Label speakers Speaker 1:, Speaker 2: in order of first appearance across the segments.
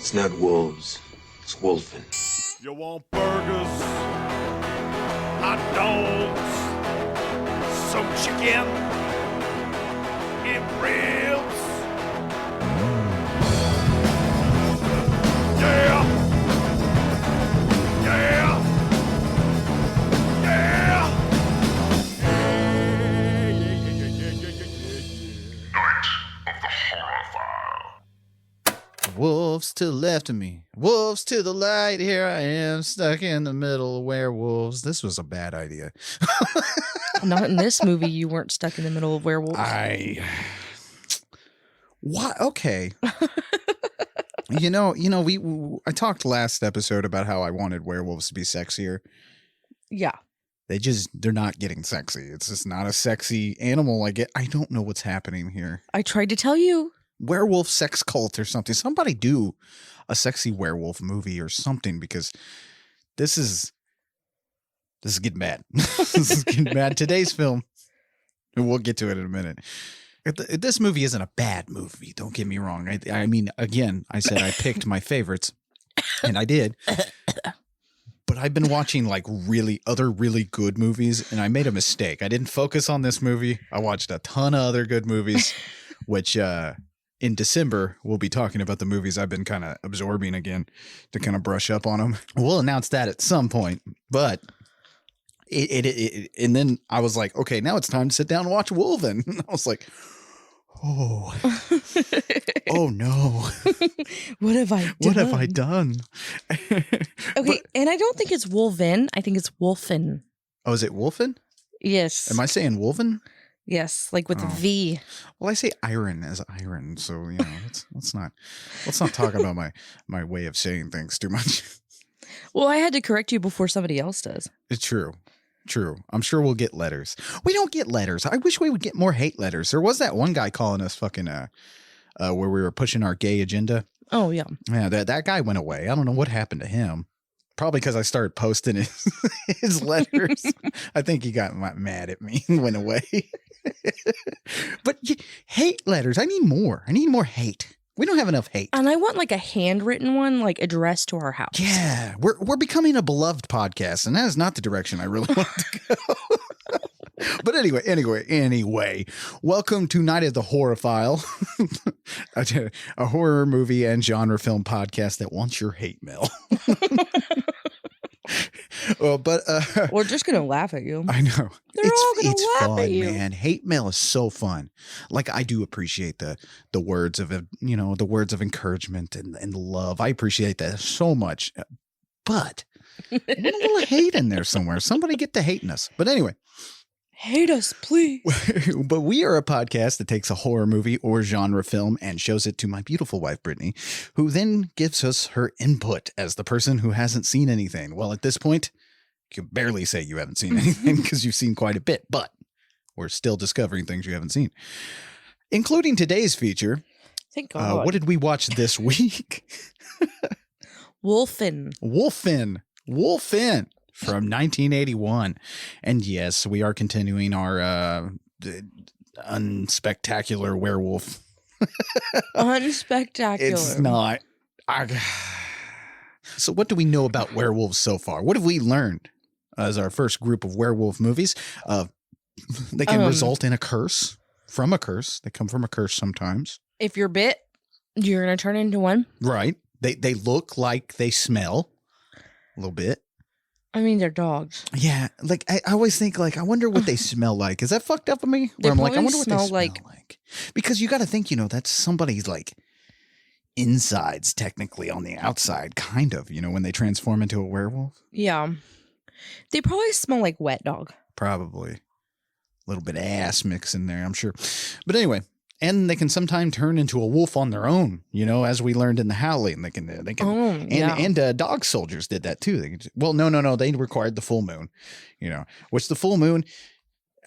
Speaker 1: It's not wolves. It's Wolfen.
Speaker 2: You want burgers, hot dogs, some chicken, and ribs. Yeah! Yeah! Yeah!
Speaker 3: Wolves to the left of me, wolves to the right. Here I am, stuck in the middle of werewolves. This was a bad idea.
Speaker 4: Not in this movie. You weren't stuck in the middle of werewolves.
Speaker 3: What? Okay. I talked last episode about how I wanted werewolves to be sexier.
Speaker 4: Yeah.
Speaker 3: They're not getting sexy. It's just not a sexy animal. I don't know what's happening here.
Speaker 4: I tried to tell you.
Speaker 3: Werewolf sex cult or something. Somebody do a sexy werewolf movie or something, because this is getting bad. This is getting bad. Today's film, and we'll get to it in a minute. This movie isn't a bad movie. Don't get me wrong. I mean, again, I said I picked my favorites, and I did. But I've been watching other really good movies, and I made a mistake. I didn't focus on this movie. I watched a ton of other good movies, which in December, we'll be talking about the movies I've been kind of absorbing again to kind of brush up on them. We'll announce that at some point, but and then I was like, okay, now it's time to sit down and watch Wolfen. I was like, oh no.
Speaker 4: What have I done?
Speaker 3: What have I done?
Speaker 4: Okay, and I don't think it's Wolfen. I think it's Wolfen.
Speaker 3: Oh, is it Wolfen?
Speaker 4: Yes.
Speaker 3: Am I saying Wolfen?
Speaker 4: Yes, like with the V.
Speaker 3: Well, I say iron as iron, so let's not talk about my way of saying things too much.
Speaker 4: Well, I had to correct you before somebody else does.
Speaker 3: It's true. I'm sure we'll get letters. We don't get letters. I wish we would get more hate letters. There was that one guy calling us fucking where we were pushing our gay agenda.
Speaker 4: Oh yeah.
Speaker 3: Yeah, that guy went away. I don't know what happened to him. Probably because I started posting his letters. I think he got mad at me and went away. But hate letters. I need more. I need more hate. We don't have enough hate.
Speaker 4: And I want like a handwritten one, like addressed to our house.
Speaker 3: Yeah, we're becoming a beloved podcast, and that is not the direction I really want to go. But anyway, welcome to Night of the Horrorphile, a horror movie and genre film podcast that wants your hate mail. Well, but
Speaker 4: we're just gonna laugh at you.
Speaker 3: I know.
Speaker 4: They're all gonna laugh
Speaker 3: fun,
Speaker 4: at you.
Speaker 3: Man. Hate mail is so fun. Like, I do appreciate the words of the words of encouragement and love. I appreciate that so much. But a little hate in there somewhere. Somebody get to hating us. But anyway.
Speaker 4: Hate us, please.
Speaker 3: But we are a podcast that takes a horror movie or genre film and shows it to my beautiful wife, Brittany, who then gives us her input as the person who hasn't seen anything. Well, at this point, you can barely say you haven't seen anything because you've seen quite a bit, but we're still discovering things you haven't seen, including today's feature.
Speaker 4: Thank God.
Speaker 3: What did we watch this week?
Speaker 4: Wolfen.
Speaker 3: From 1981. And yes, we are continuing our unspectacular werewolf.
Speaker 4: Unspectacular.
Speaker 3: It's not. So what do we know about werewolves so far? What have we learned as our first group of werewolf movies? They can result in a curse. From a curse. They come from a curse sometimes.
Speaker 4: If you're bit, you're going to turn into one.
Speaker 3: Right. They look like they smell a little bit.
Speaker 4: I mean, they're dogs.
Speaker 3: Yeah, like I always think, like, I wonder what they smell like. Is that fucked up of me?
Speaker 4: Where
Speaker 3: I'm like, I wonder what they smell like. Because you got to think, that's somebody's like insides technically on the outside, kind of. When they transform into a werewolf.
Speaker 4: Yeah, they probably smell like wet dog.
Speaker 3: Probably a little bit of ass mix in there, I'm sure. But anyway. And they can sometimes turn into a wolf on their own, as we learned in The Howling. They can, and dog soldiers did that too. No. They required the full moon, which the full moon,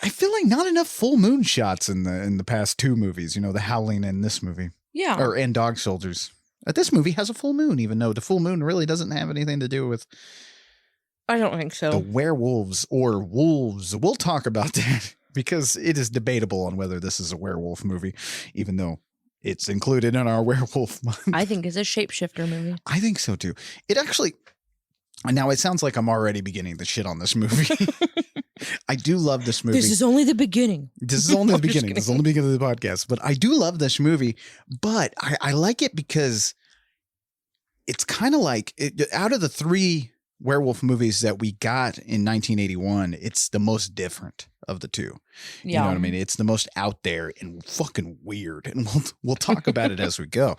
Speaker 3: I feel like not enough full moon shots in the past two movies, The Howling and this movie.
Speaker 4: Yeah.
Speaker 3: And dog soldiers. This movie has a full moon, even though the full moon really doesn't have anything to do with.
Speaker 4: I don't think so.
Speaker 3: The werewolves or wolves. We'll talk about that. Because it is debatable on whether this is a werewolf movie, even though it's included in our werewolf month.
Speaker 4: I think it's a shapeshifter movie.
Speaker 3: I think so too. It actually, now it sounds like I'm already beginning to shit on this movie. I do love this movie.
Speaker 4: This is only the beginning.
Speaker 3: This is only the beginning. This is only the beginning of the podcast. But I do love this movie. But I like it because it's kind of like, out of the 3 werewolf movies that we got in 1981, it's the most different of the 2. You know what I mean? It's the most out there and fucking weird. And we'll talk about it as we go.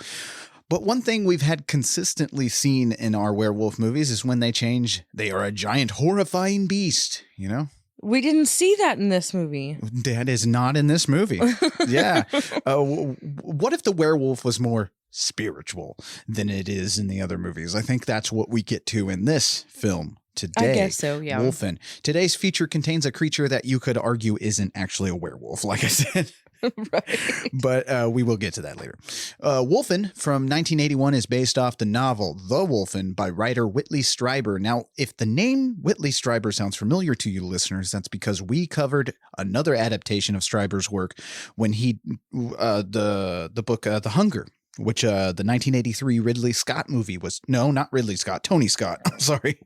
Speaker 3: But one thing we've had consistently seen in our werewolf movies is when they change, they are a giant horrifying beast, you know?
Speaker 4: We didn't see that in this movie.
Speaker 3: That is not in this movie. Yeah. What if the werewolf was more spiritual than it is in the other movies? I think that's what we get to in this film today.
Speaker 4: I guess so, yeah.
Speaker 3: Wolfen. Today's feature contains a creature that you could argue isn't actually a werewolf, like I said.
Speaker 4: Right.
Speaker 3: But we will get to that later. Wolfen from 1981 is based off the novel The Wolfen by writer Whitley Strieber. Now, if the name Whitley Strieber sounds familiar to you listeners, that's because we covered another adaptation of Strieber's work when he the book The Hunger, which the 1983 Ridley Scott movie was. No, not Ridley Scott, Tony Scott. I'm sorry.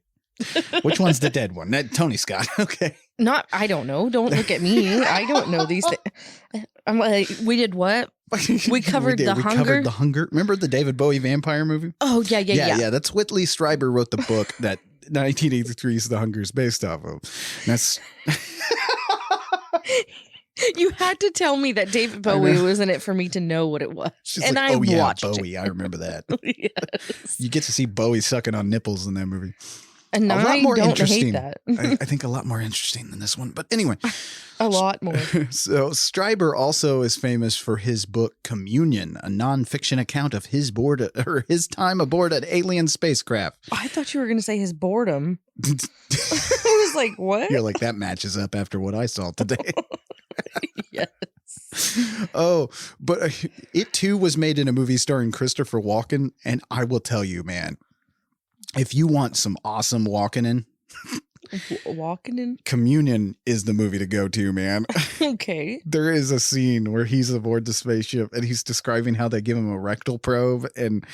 Speaker 3: Which one's the dead one? Tony Scott. Okay.
Speaker 4: I don't know. Don't look at me. I don't know these things. I'm like, we did what? We covered The Hunger?
Speaker 3: Covered The Hunger. Remember the David Bowie vampire movie?
Speaker 4: Oh, yeah.
Speaker 3: That's Whitley Strieber wrote the book that 1983's The Hunger is based off of. That's...
Speaker 4: You had to tell me that David Bowie was in it for me to know what it was.
Speaker 3: She's
Speaker 4: and
Speaker 3: like,
Speaker 4: I
Speaker 3: watched
Speaker 4: Bowie.
Speaker 3: I remember that.
Speaker 4: Yes.
Speaker 3: You get to see Bowie sucking on nipples in that movie.
Speaker 4: And
Speaker 3: a lot more interesting.
Speaker 4: Hate that.
Speaker 3: I think a lot more interesting than this one. But anyway.
Speaker 4: A lot more.
Speaker 3: So Strieber also is famous for his book Communion, a nonfiction account of his time aboard an alien spacecraft.
Speaker 4: I thought you were going to say his boredom. I was like, what?
Speaker 3: You're like, that matches up after what I saw today.
Speaker 4: Yes.
Speaker 3: Oh, but it too was made in a movie starring Christopher Walken. And I will tell you, man, if you want some awesome walking in, Communion is the movie to go to, man.
Speaker 4: Okay.
Speaker 3: There is a scene where he's aboard the spaceship and he's describing how they give him a rectal probe, and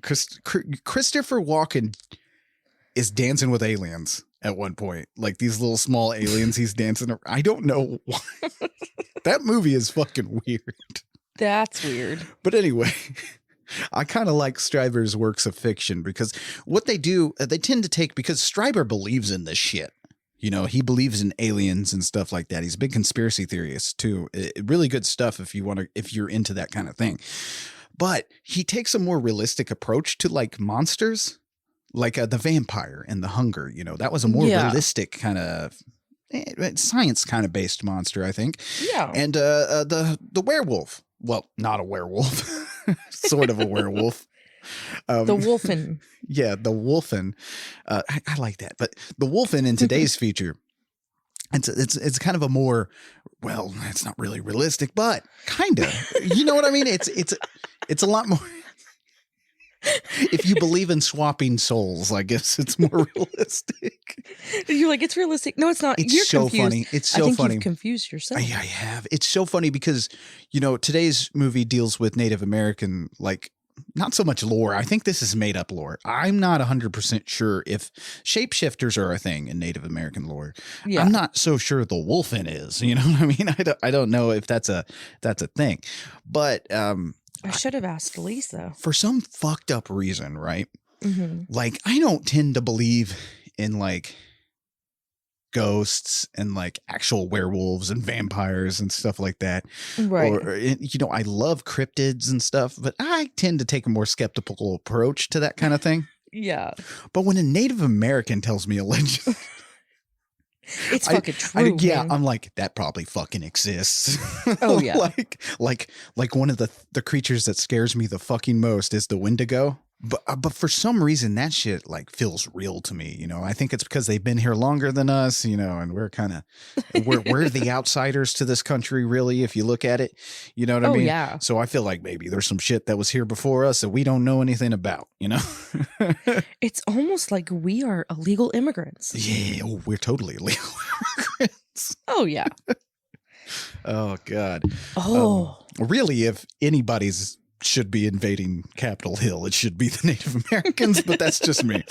Speaker 3: Christopher Walken is dancing with aliens at one point, like these little small aliens. He's dancing. I don't know why. That movie is fucking weird.
Speaker 4: That's weird.
Speaker 3: But anyway. I kind of like Strieber's works of fiction because what they do, they tend to take, because Strieber believes in this shit. You know, he believes in aliens and stuff like that. He's a big conspiracy theorist too. Really good stuff if you're into that kind of thing. But he takes a more realistic approach to like monsters, like the vampire and the Hunger. You know, that was a more realistic kind of science kind of based monster, I think. Yeah. And the werewolf. Well, not a werewolf, sort of a werewolf.
Speaker 4: The Wolfen.
Speaker 3: Yeah, the Wolfen. I like that. But the Wolfen in today's feature, it's kind of a more, well, it's not really realistic, but kind of. You know what I mean? It's a lot more. If you believe in swapping souls, I guess it's more realistic.
Speaker 4: You're like, it's realistic. No, it's not.
Speaker 3: It's
Speaker 4: You're
Speaker 3: so
Speaker 4: confused.
Speaker 3: Funny. It's so funny.
Speaker 4: You've confused yourself.
Speaker 3: I have. It's so funny because, you know, today's movie deals with Native American, like, not so much lore. I think this is made up lore. I'm not 100% sure if shapeshifters are a thing in Native American lore. Yeah. I'm not so sure the Wolfen is. You know what I mean? I don't know if that's a thing. But
Speaker 4: I should have asked Lisa.
Speaker 3: For some fucked up reason, right? Mm-hmm. Like, I don't tend to believe in like ghosts and like actual werewolves and vampires and stuff like that. Right. Or, you know, I love cryptids and stuff, but I tend to take a more skeptical approach to that kind of thing.
Speaker 4: Yeah.
Speaker 3: But when a Native American tells me a legend,
Speaker 4: it's fucking true.
Speaker 3: I'm like, that probably fucking exists.
Speaker 4: Oh yeah.
Speaker 3: like one of the creatures that scares me the fucking most is the Wendigo. But for some reason that shit like feels real to me, you know. I think it's because they've been here longer than us, you know, and we're we're the outsiders to this country, really, if you look at it. You know what I mean? Yeah. So I feel like maybe there's some shit that was here before us that we don't know anything about, you know?
Speaker 4: It's almost like we are illegal immigrants.
Speaker 3: Yeah, we're totally illegal immigrants.
Speaker 4: Oh yeah.
Speaker 3: Oh God.
Speaker 4: Oh.
Speaker 3: Really, if anybody's should be invading Capitol Hill, it should be the Native Americans, but that's just me.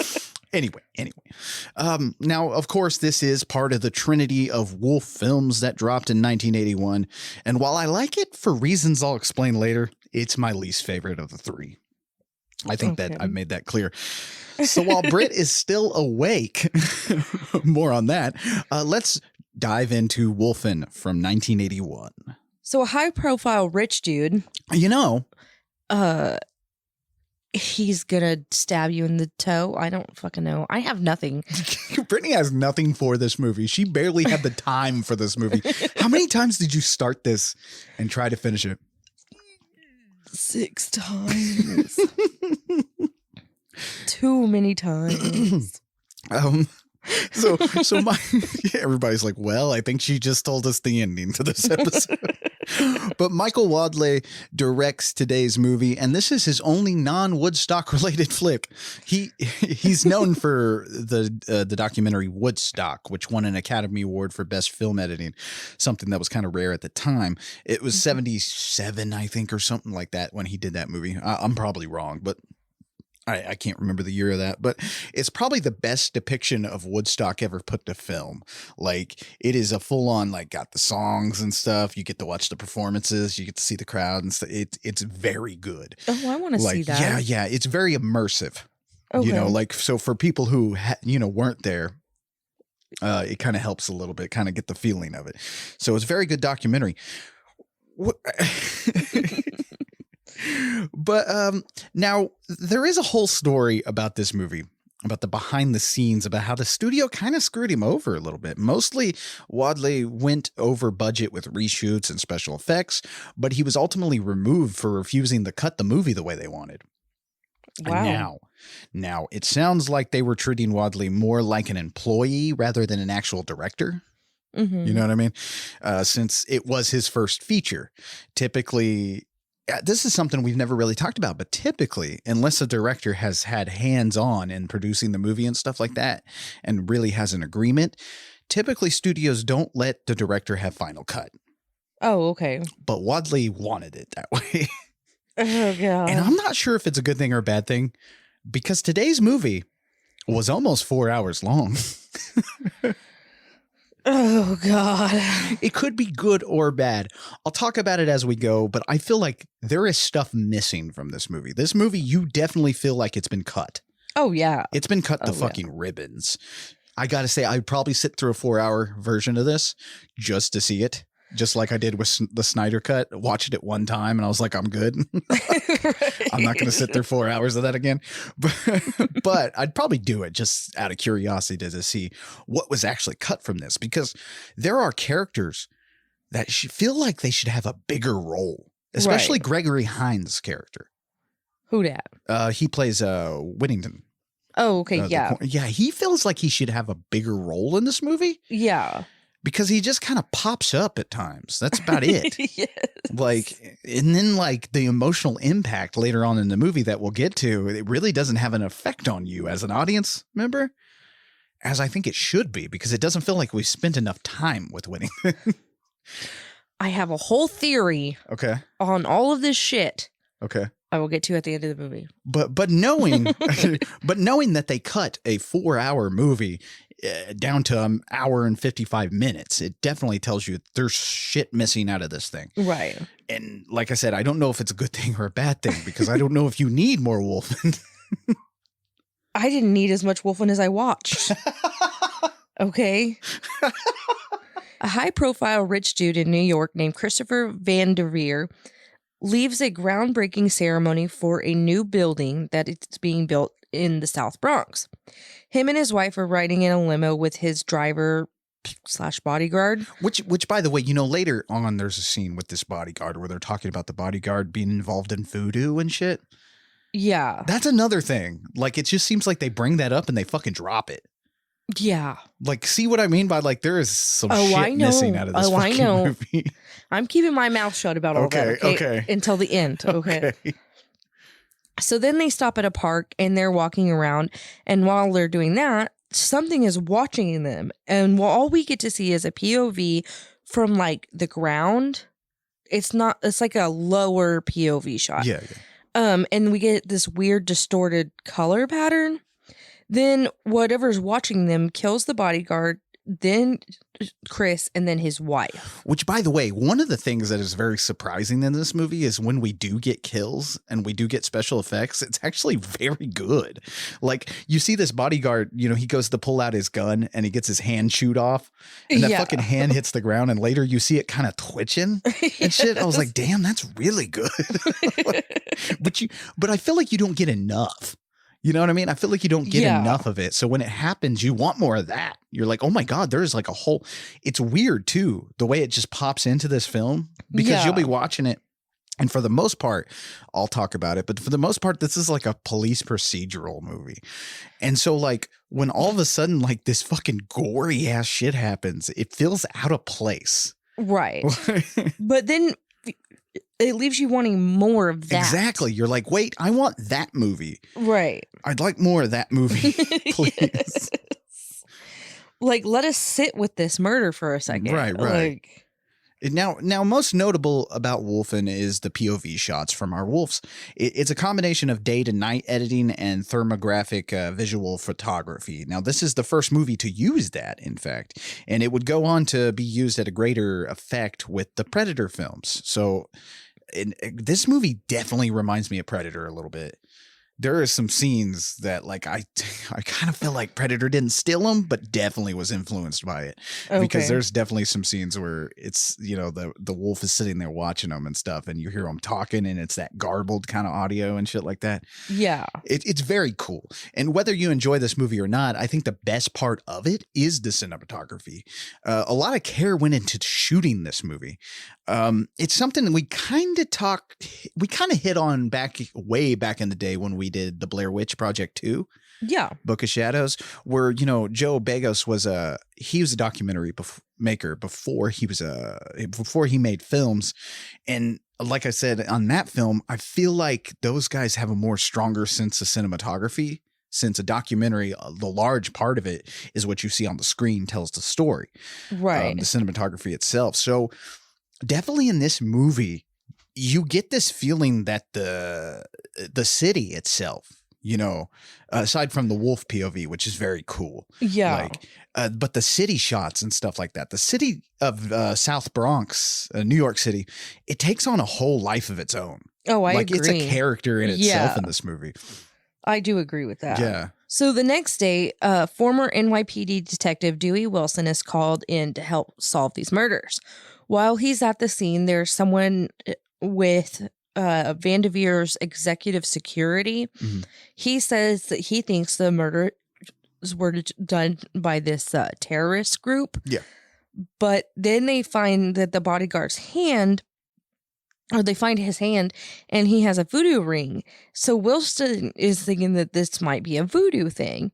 Speaker 3: Anyway. Now, of course, this is part of the trinity of wolf films that dropped in 1981. And while I like it for reasons I'll explain later, it's my least favorite of the three. I think that I've made that clear. So while Britt is still awake, more on that, let's dive into Wolfen from 1981.
Speaker 4: So a high-profile rich dude.
Speaker 3: You know.
Speaker 4: He's gonna stab you in the toe. I don't fucking know. I have nothing.
Speaker 3: Brittany has nothing for this movie. She barely had the time for this movie. How many times did you start this and try to finish it?
Speaker 4: 6 times. Too many times.
Speaker 3: So my everybody's like, well, I think she just told us the ending to this episode. But Michael Wadleigh directs today's movie, and this is his only non-Woodstock related flick. He's known for the documentary Woodstock, which won an Academy Award for Best Film Editing, something that was kind of rare at the time. It was 77, I think, or something like that when he did that movie. I'm probably wrong, but I can't remember the year of that, but it's probably the best depiction of Woodstock ever put to film. Like, it is a full on, like, got the songs and stuff. You get to watch the performances. You get to see the crowd and stuff. It's very good.
Speaker 4: Oh, I want to see that.
Speaker 3: Yeah. It's very immersive.
Speaker 4: Okay.
Speaker 3: You know, like, so for people who, weren't there, it kind of helps a little bit, kind of get the feeling of it. So it's a very good documentary. But now there is a whole story about this movie, about the behind the scenes, about how the studio kind of screwed him over a little bit. Mostly Wadleigh went over budget with reshoots and special effects, but he was ultimately removed for refusing to cut the movie the way they wanted.
Speaker 4: Wow.
Speaker 3: And now it sounds like they were treating Wadleigh more like an employee rather than an actual director.
Speaker 4: Mm-hmm.
Speaker 3: You know what I mean? Since it was his first feature. Typically, this is something we've never really talked about, but typically, unless a director has had hands-on in producing the movie and stuff like that, and really has an agreement, typically studios don't let the director have final cut.
Speaker 4: Oh, okay.
Speaker 3: But Wadleigh wanted it that way.
Speaker 4: Oh, God.
Speaker 3: And I'm not sure if it's a good thing or a bad thing, because today's movie was almost 4 hours long.
Speaker 4: Oh, God.
Speaker 3: It could be good or bad. I'll talk about it as we go, but I feel like there is stuff missing from this movie. This movie, you definitely feel like it's been cut.
Speaker 4: Oh, yeah.
Speaker 3: It's been cut to fucking ribbons. I got to say, I'd probably sit through a 4-hour version of this just to see it. Just like I did with the Snyder Cut. Watched it one time and I was like, I'm good.
Speaker 4: Right.
Speaker 3: I'm not going to sit through 4 hours of that again. But I'd probably do it just out of curiosity to see what was actually cut from this. Because there are characters that feel like they should have a bigger role. Especially Gregory Hines' character.
Speaker 4: Who dat?
Speaker 3: He plays Whittington.
Speaker 4: Oh, okay, yeah.
Speaker 3: Yeah, he feels like he should have a bigger role in this movie.
Speaker 4: Yeah.
Speaker 3: Because he just kind of pops up at times. That's about it.
Speaker 4: Yes.
Speaker 3: Like, and then like the emotional impact later on in the movie that we'll get to, it really doesn't have an effect on you as an audience member, as I think it should be, because it doesn't feel like we spent enough time with Whittington.
Speaker 4: I have a whole theory on all of this shit.
Speaker 3: Okay.
Speaker 4: I will get to at the end of the movie.
Speaker 3: But knowing that they cut a 4-hour movie down to an hour and 55 minutes, it definitely tells you there's shit missing out of this thing.
Speaker 4: Right.
Speaker 3: And like I said, I don't know if it's a good thing or a bad thing, because I don't know if you need more Wolfen.
Speaker 4: I didn't need as much Wolfen as I watched. Okay. A high-profile rich dude in New York named Christopher Van Devere leaves a groundbreaking ceremony for a new building that is being built in the South Bronx. Him and his wife are riding in a limo with his driver / bodyguard.
Speaker 3: Which, by the way, later on there's a scene with this bodyguard where they're talking about the bodyguard being involved in voodoo and shit.
Speaker 4: Yeah.
Speaker 3: That's another thing. Like, it just seems like they bring that up and they fucking drop it.
Speaker 4: Yeah.
Speaker 3: Like, see what I mean by, like, there is some shit missing out of this fucking movie.
Speaker 4: I'm keeping my mouth shut about all that, okay? Until the end, okay? So then they stop at a park and they're walking around. And while they're doing that, something is watching them. And all we get to see is a POV from, like, the ground. it's like a lower POV shot.
Speaker 3: Yeah.
Speaker 4: And we get this weird distorted color pattern. Then whatever's watching them kills the bodyguard, then Chris, and then his wife.
Speaker 3: Which, by the way, one of the things that is very surprising in this movie is when we do get kills and we do get special effects, it's actually very good. Like, you see this bodyguard, you know, he goes to pull out his gun and he gets his hand chewed off, and that fucking hand hits the ground, and later you see it kind of twitching and shit. I was like, damn, that's really good. But I feel like you don't get enough. You know what I mean? I feel like you don't get enough of it. So when it happens, you want more of that. You're like, oh my God, there's like a whole, it's weird too, the way it just pops into this film, because you'll be watching it. And for the most part, I'll talk about it, but for the most part, this is like a police procedural movie. And so like when all of a sudden like this fucking gory ass shit happens, it feels out of place.
Speaker 4: Right. But then it leaves you wanting more of that.
Speaker 3: Exactly. You're like, wait, I want that movie.
Speaker 4: Right.
Speaker 3: I'd like more of that movie, please.
Speaker 4: Like, let us sit with this murder for a second.
Speaker 3: Right.
Speaker 4: Like,
Speaker 3: Now, most notable about Wolfen is the POV shots from our wolves. It's a combination of day to night editing and thermographic visual photography. Now, this is the first movie to use that, in fact, and it would go on to be used at a greater effect with the Predator films. So this movie definitely reminds me of Predator a little bit. There are some scenes that like I kind of feel like Predator didn't steal them, but definitely was influenced by it. Because there's definitely some scenes where it's, you know, the wolf is sitting there watching them and stuff, and you hear them talking, and it's that garbled kind of audio and shit like that.
Speaker 4: Yeah.
Speaker 3: It's very cool. And whether you enjoy this movie or not, I think the best part of it is the cinematography. A lot of care went into shooting this movie. It's something we kind of hit on way back in the day when we did the Blair Witch Project 2.
Speaker 4: Yeah.
Speaker 3: Book of Shadows, where, you know, Joe Begos was a documentary maker before he made films. And like I said, on that film, I feel like those guys have a more stronger sense of cinematography, since a documentary, the large part of it is what you see on the screen tells the story.
Speaker 4: Right.
Speaker 3: The cinematography itself. So definitely in this movie, you get this feeling that the city itself, you know, aside from the wolf POV, which is very cool.
Speaker 4: Yeah.
Speaker 3: Like, but the city shots and stuff like that, the city of South Bronx, New York City, it takes on a whole life of its own.
Speaker 4: Oh, I
Speaker 3: like
Speaker 4: agree.
Speaker 3: It's a character in itself in this movie.
Speaker 4: I do agree with that.
Speaker 3: Yeah.
Speaker 4: So the next day, former NYPD detective Dewey Wilson is called in to help solve these murders. While he's at the scene, there's someone with Vanderveer's executive security. Mm-hmm. He says that he thinks the murders were done by this terrorist group.
Speaker 3: Yeah.
Speaker 4: But then they find that the bodyguard's hand, or they find his hand, and he has a voodoo ring. So Wilson is thinking that this might be a voodoo thing.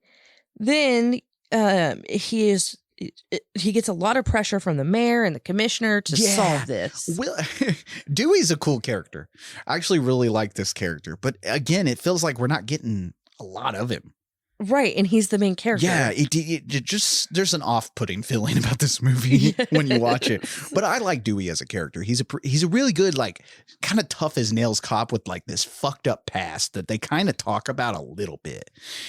Speaker 4: Then he gets a lot of pressure from the mayor and the commissioner to solve this.
Speaker 3: Dewey's a cool character. I actually really like this character. But again, it feels like we're not getting a lot of him.
Speaker 4: Right, and he's the main character.
Speaker 3: Yeah, it just there's an off-putting feeling about this movie when you watch it. But I like Dewey as a character. He's a really good, like, kind of tough as nails cop with like this fucked up past that they kind of talk about a little bit.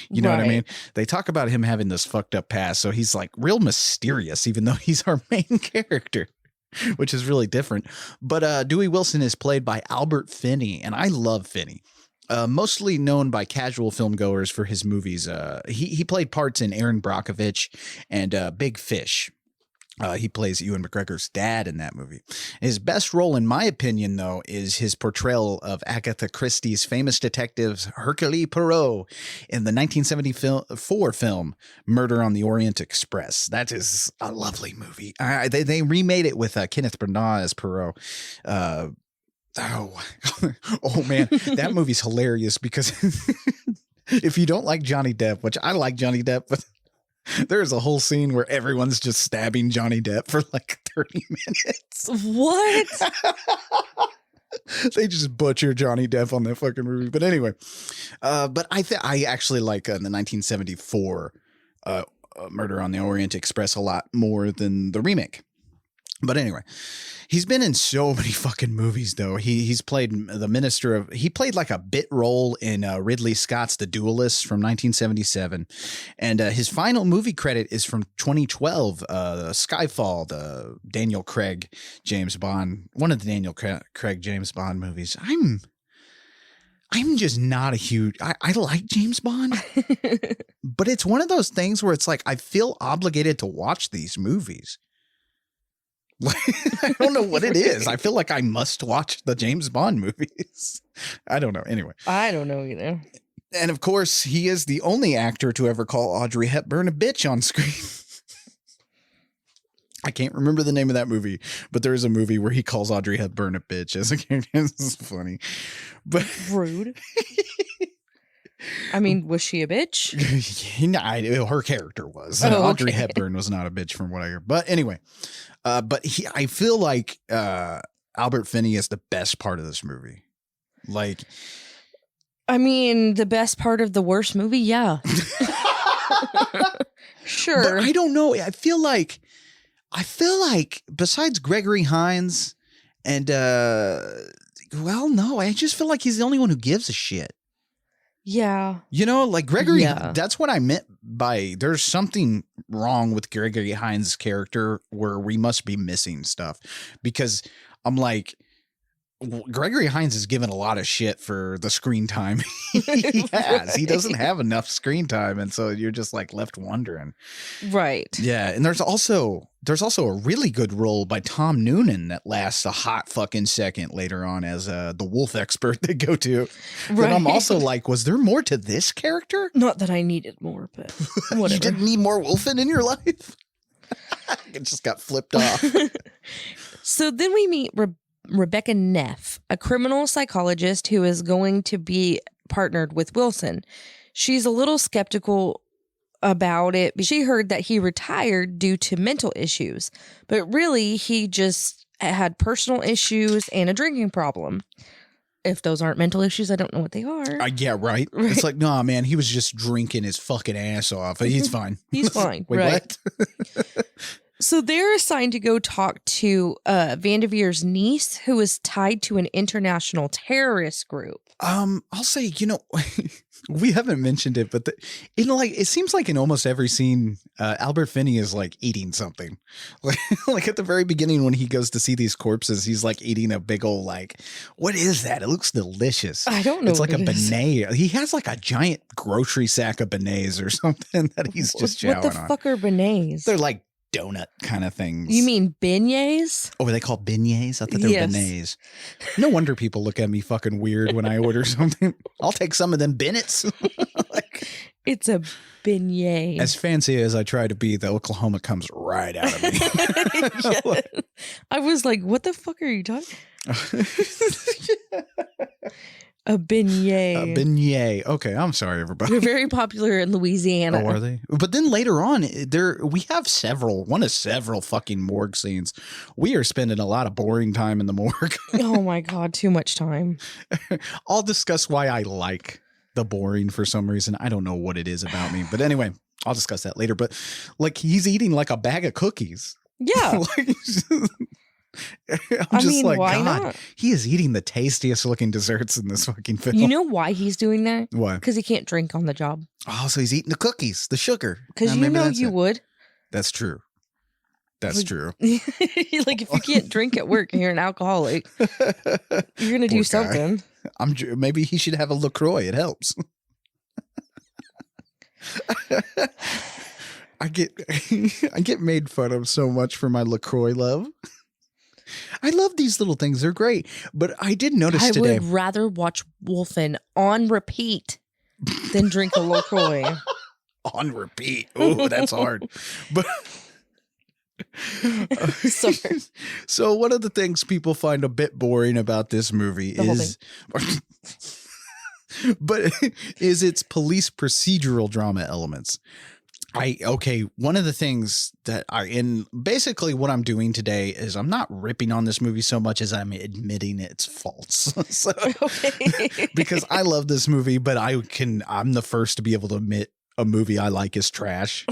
Speaker 3: You know what I mean? They talk about him having this fucked up past, so he's like real mysterious, even though he's our main character, which is really different. But Dewey Wilson is played by Albert Finney, and I love Finney. Mostly known by casual filmgoers for his movies. He played parts in Aaron Brockovich and Big Fish. He plays Ewan McGregor's dad in that movie. His best role, in my opinion, though, is his portrayal of Agatha Christie's famous detective Hercule Poirot in the 1974 film Murder on the Orient Express. That is a lovely movie. They remade it with Kenneth Branagh as Poirot. Oh man, that movie's hilarious because if you don't like Johnny Depp, which I like Johnny Depp, but there's a whole scene where everyone's just stabbing Johnny Depp for like 30 minutes.
Speaker 4: What?
Speaker 3: They just butcher Johnny Depp on that fucking movie. But anyway, but I actually like the 1974 Murder on the Orient Express a lot more than the remake. But anyway, he's been in so many fucking movies, though. He's played the minister of. He played like a bit role in Ridley Scott's The Duelist from 1977, and his final movie credit is from 2012, Skyfall, the Daniel Craig James Bond, one of the Daniel Craig James Bond movies. I'm just not a huge. I like James Bond, but it's one of those things where it's like I feel obligated to watch these movies. I don't know what it is. I feel like I must watch the James Bond movies. I don't know. Anyway.
Speaker 4: I don't know either.
Speaker 3: And of course, he is the only actor to ever call Audrey Hepburn a bitch on screen. I can't remember the name of that movie, but there is a movie where he calls Audrey Hepburn a bitch as a character. This is funny. But
Speaker 4: rude. I mean, was she a bitch?
Speaker 3: Her character was.
Speaker 4: Oh,
Speaker 3: Audrey
Speaker 4: okay.
Speaker 3: Hepburn was not a bitch from what I hear. But anyway, I feel like Albert Finney is the best part of this movie. Like,
Speaker 4: I mean, the best part of the worst movie, yeah. Sure.
Speaker 3: But I don't know. I feel like besides Gregory Hines and well, no, I just feel like he's the only one who gives a shit.
Speaker 4: Yeah.
Speaker 3: You know, like Gregory,
Speaker 4: Yeah.
Speaker 3: that's what I meant by there's something wrong with Gregory Hines' character where we must be missing stuff, because I'm like, Gregory Hines is given a lot of shit for the screen time he has. He doesn't have enough screen time, and so you're just like left wondering.
Speaker 4: Right.
Speaker 3: Yeah, and there's also a really good role by Tom Noonan that lasts a hot fucking second later on as the wolf expert they go to.
Speaker 4: Right.
Speaker 3: But I'm also like, was there more to this character?
Speaker 4: Not that I needed more, but whatever.
Speaker 3: You didn't need more Wolfen in your life? It just got flipped off.
Speaker 4: So then we meet Rebecca Neff, a criminal psychologist who is going to be partnered with Wilson. She's a little skeptical about it. She heard that he retired due to mental issues, but really he just had personal issues and a drinking problem. If those aren't mental issues, I don't know what they are.
Speaker 3: Yeah, right? It's like, nah, man, he was just drinking his fucking ass off. He's fine.
Speaker 4: He's fine.
Speaker 3: Wait,
Speaker 4: right.
Speaker 3: what?
Speaker 4: So they're assigned to go talk to Vanderveer's niece, who is tied to an international terrorist group.
Speaker 3: I'll say, we haven't mentioned it, but it seems like in almost every scene, Albert Finney is like eating something. Like at the very beginning when he goes to see these corpses, he's like eating a big old what is that? It looks delicious.
Speaker 4: I don't know.
Speaker 3: It's like a beignet. He has like a giant grocery sack of beignets or something that he's just chowing on.
Speaker 4: What the fuck are beignets?
Speaker 3: They're like donut kind of things.
Speaker 4: You mean beignets?
Speaker 3: Oh, are they called beignets? I thought they were
Speaker 4: Yes.
Speaker 3: beignets. No wonder people look at me fucking weird when I order something. I'll take some of them bennets.
Speaker 4: It's a beignet.
Speaker 3: As fancy as I try to be, the Oklahoma comes right out of me.
Speaker 4: Yeah. I was like, what the fuck are you talking? A beignet.
Speaker 3: A beignet. Okay, I'm sorry, everybody.
Speaker 4: They're very popular in Louisiana.
Speaker 3: Oh, are they? But then later on, we have one of several fucking morgue scenes. We are spending a lot of boring time in the morgue.
Speaker 4: Oh my God, too much time.
Speaker 3: I'll discuss why I like the boring for some reason. I don't know what it is about me. But anyway, I'll discuss that later. But like he's eating like a bag of cookies.
Speaker 4: Yeah.
Speaker 3: I'm just
Speaker 4: mean,
Speaker 3: like,
Speaker 4: why
Speaker 3: God,
Speaker 4: not?
Speaker 3: he is eating the tastiest looking desserts in this fucking film.
Speaker 4: You know why he's doing that?
Speaker 3: Why?
Speaker 4: Because he can't drink on the job.
Speaker 3: Oh, so he's eating the cookies, the sugar.
Speaker 4: Because you
Speaker 3: Maybe
Speaker 4: know
Speaker 3: that's
Speaker 4: you
Speaker 3: it.
Speaker 4: would.
Speaker 3: That's true. That's true.
Speaker 4: Like if you can't drink at work and you're an alcoholic, you're gonna do
Speaker 3: Poor guy.
Speaker 4: something.
Speaker 3: Maybe he should have a LaCroix. It helps. I get made fun of so much for my LaCroix love. I love these little things. They're great. But I did notice
Speaker 4: I
Speaker 3: today.
Speaker 4: would rather watch Wolfen on repeat than drink a LaCroix.
Speaker 3: On repeat. Oh, that's hard. But
Speaker 4: Sorry.
Speaker 3: so one of the things people find a bit boring about this movie
Speaker 4: The whole
Speaker 3: is but is its police procedural drama elements. One of the things that basically what I'm doing today is I'm not ripping on this movie so much as I'm admitting its faults. So,
Speaker 4: Okay.
Speaker 3: because I love this movie, but I'm the first to be able to admit a movie I like is trash,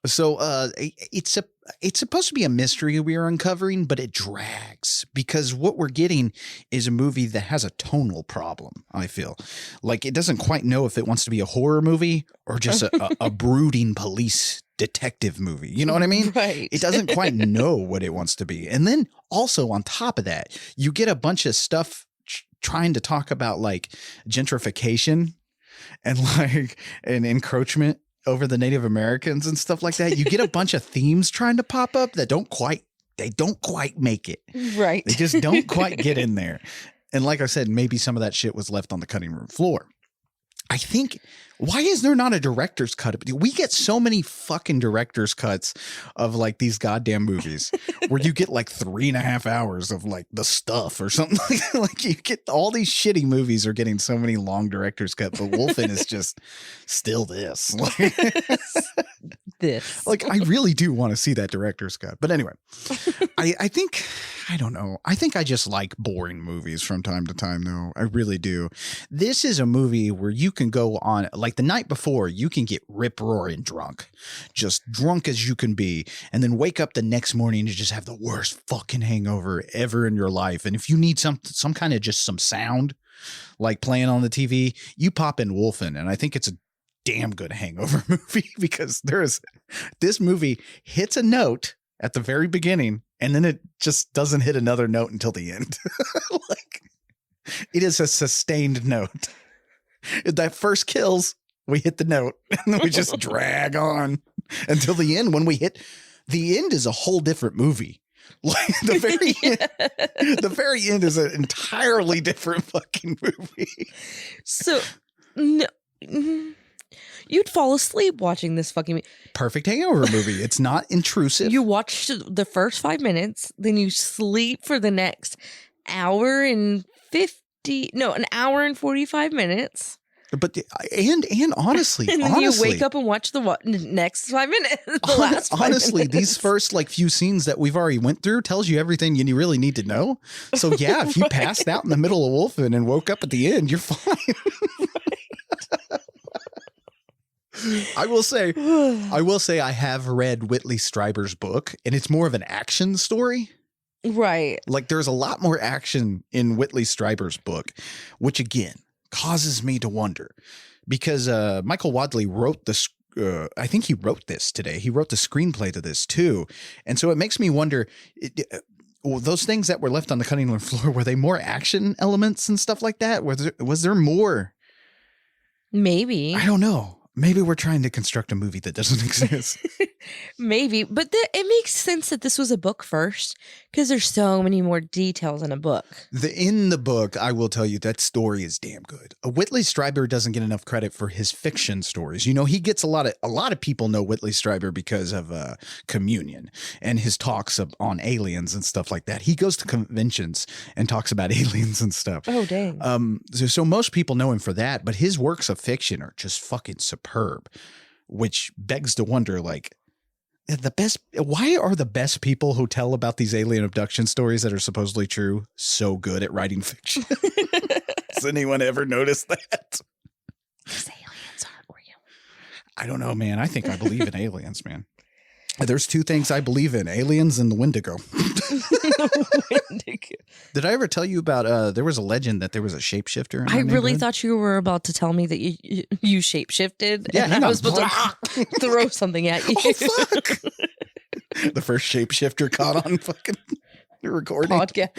Speaker 3: So it's it's supposed to be a mystery we are uncovering, but it drags because what we're getting is a movie that has a tonal problem. I feel like it doesn't quite know if it wants to be a horror movie or just a brooding police detective movie. You know what I mean?
Speaker 4: Right.
Speaker 3: It doesn't quite know what it wants to be. And then also on top of that, you get a bunch of stuff trying to talk about like gentrification and like an encroachment over the Native Americans and stuff like that. You get a bunch of themes trying to pop up that don't quite make it.
Speaker 4: Right.
Speaker 3: They just don't quite get in there. And like I said, maybe some of that shit was left on the cutting room floor. I think, why is there not a director's cut? We get so many fucking director's cuts of like these goddamn movies where you get like 3.5 hours of like the stuff or something. Like you get all these shitty movies are getting so many long director's cuts, but Wolfen is just still this.
Speaker 4: This.
Speaker 3: Like, I really do want to see that director's cut. But anyway, I think, I don't know. I think I just like boring movies from time to time, though. I really do. This is a movie where you can go on, like the night before, you can get rip-roaring drunk. Just drunk as you can be. And then wake up the next morning and just have the worst fucking hangover ever in your life. And if you need some kind of just some sound, like playing on the TV, you pop in Wolfen. And I think it's a damn good hangover movie because this movie hits a note at the very beginning and then it just doesn't hit another note until the end. Like it is a sustained note. That first kills, we hit the note and then we just drag on until the end. When we hit the end is a whole different movie. Like the very end is an entirely different fucking movie.
Speaker 4: So no. You'd fall asleep watching this fucking movie.
Speaker 3: Perfect hangover movie. It's not intrusive.
Speaker 4: You watch the first 5 minutes, then you sleep for the next hour and 45 minutes.
Speaker 3: But and honestly,
Speaker 4: and then you wake up and watch the next 5 minutes. The last 5
Speaker 3: honestly,
Speaker 4: minutes.
Speaker 3: these first like few scenes that we've already went through tells you everything you really need to know. So yeah, if you passed out in the middle of Wolfen and woke up at the end, you're fine. I will say I have read Whitley Strieber's book, and it's more of an action story.
Speaker 4: Right. Like
Speaker 3: there's a lot more action in Whitley Strieber's book, which again causes me to wonder because Michael Wadleigh wrote this. I think he wrote this today. He wrote the screenplay to this too. And so it makes me wonder, those things that were left on the cutting room floor, were they more action elements and stuff like that? Was there more?
Speaker 4: Maybe.
Speaker 3: I don't know. Maybe we're trying to construct a movie that doesn't exist.
Speaker 4: Maybe, but it makes sense that this was a book first because there's so many more details in a book.
Speaker 3: In the book, I will tell you that story is damn good. Whitley Strieber doesn't get enough credit for his fiction stories. You know, he gets a lot of people know Whitley Strieber because of Communion and his talks on aliens and stuff like that. He goes to conventions and talks about aliens and stuff.
Speaker 4: Oh, dang.
Speaker 3: So most people know him for that, but his works of fiction are just fucking superb, which begs to wonder, like, why are the best people who tell about these alien abduction stories that are supposedly true so good at writing fiction? Has anyone ever noticed that?
Speaker 4: Because aliens aren't real.
Speaker 3: I don't know, man. I think I believe in aliens, man. There's two things I believe in: aliens and the Wendigo. Did I ever tell you about there was a legend that there was a shapeshifter?
Speaker 4: I really thought you were about to tell me that you shapeshifted.
Speaker 3: Yeah,
Speaker 4: and I was supposed to throw something at you.
Speaker 3: Oh, fuck. The first shapeshifter caught on fucking recording.
Speaker 4: Podcast.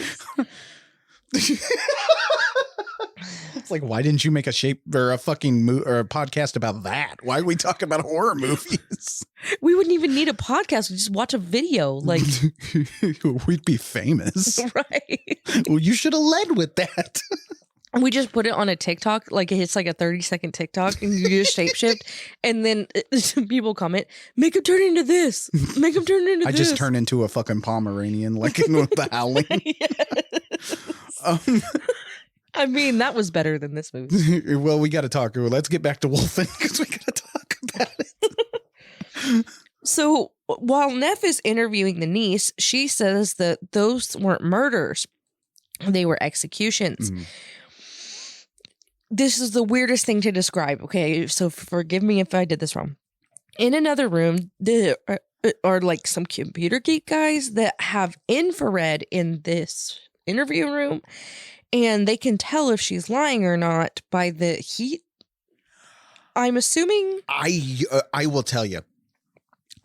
Speaker 3: It's like, why didn't you make a fucking or a podcast about that? Why are we talking about horror movies?
Speaker 4: We wouldn't even need a podcast. We'd just watch a video. Like,
Speaker 3: we'd be famous.
Speaker 4: Right.
Speaker 3: Well, you should have led with that.
Speaker 4: We just put it on a TikTok, like it's like a 30-second TikTok, and you just shapeshift, and then people comment, "Make him turn into this. Make him turn into this." I
Speaker 3: just turn into a fucking Pomeranian, like in the Howling.
Speaker 4: I mean, that was better than this movie.
Speaker 3: Well, we got to talk. Let's get back to Wolfen because we got to talk about it.
Speaker 4: So while Neff is interviewing the niece, she says that those weren't murders. They were executions. Mm. This is the weirdest thing to describe. Okay, so forgive me if I did this wrong. In another room, are like some computer geek guys that have infrared in this interview room, and they can tell if she's lying or not by the heat. I'm assuming.
Speaker 3: I will tell you.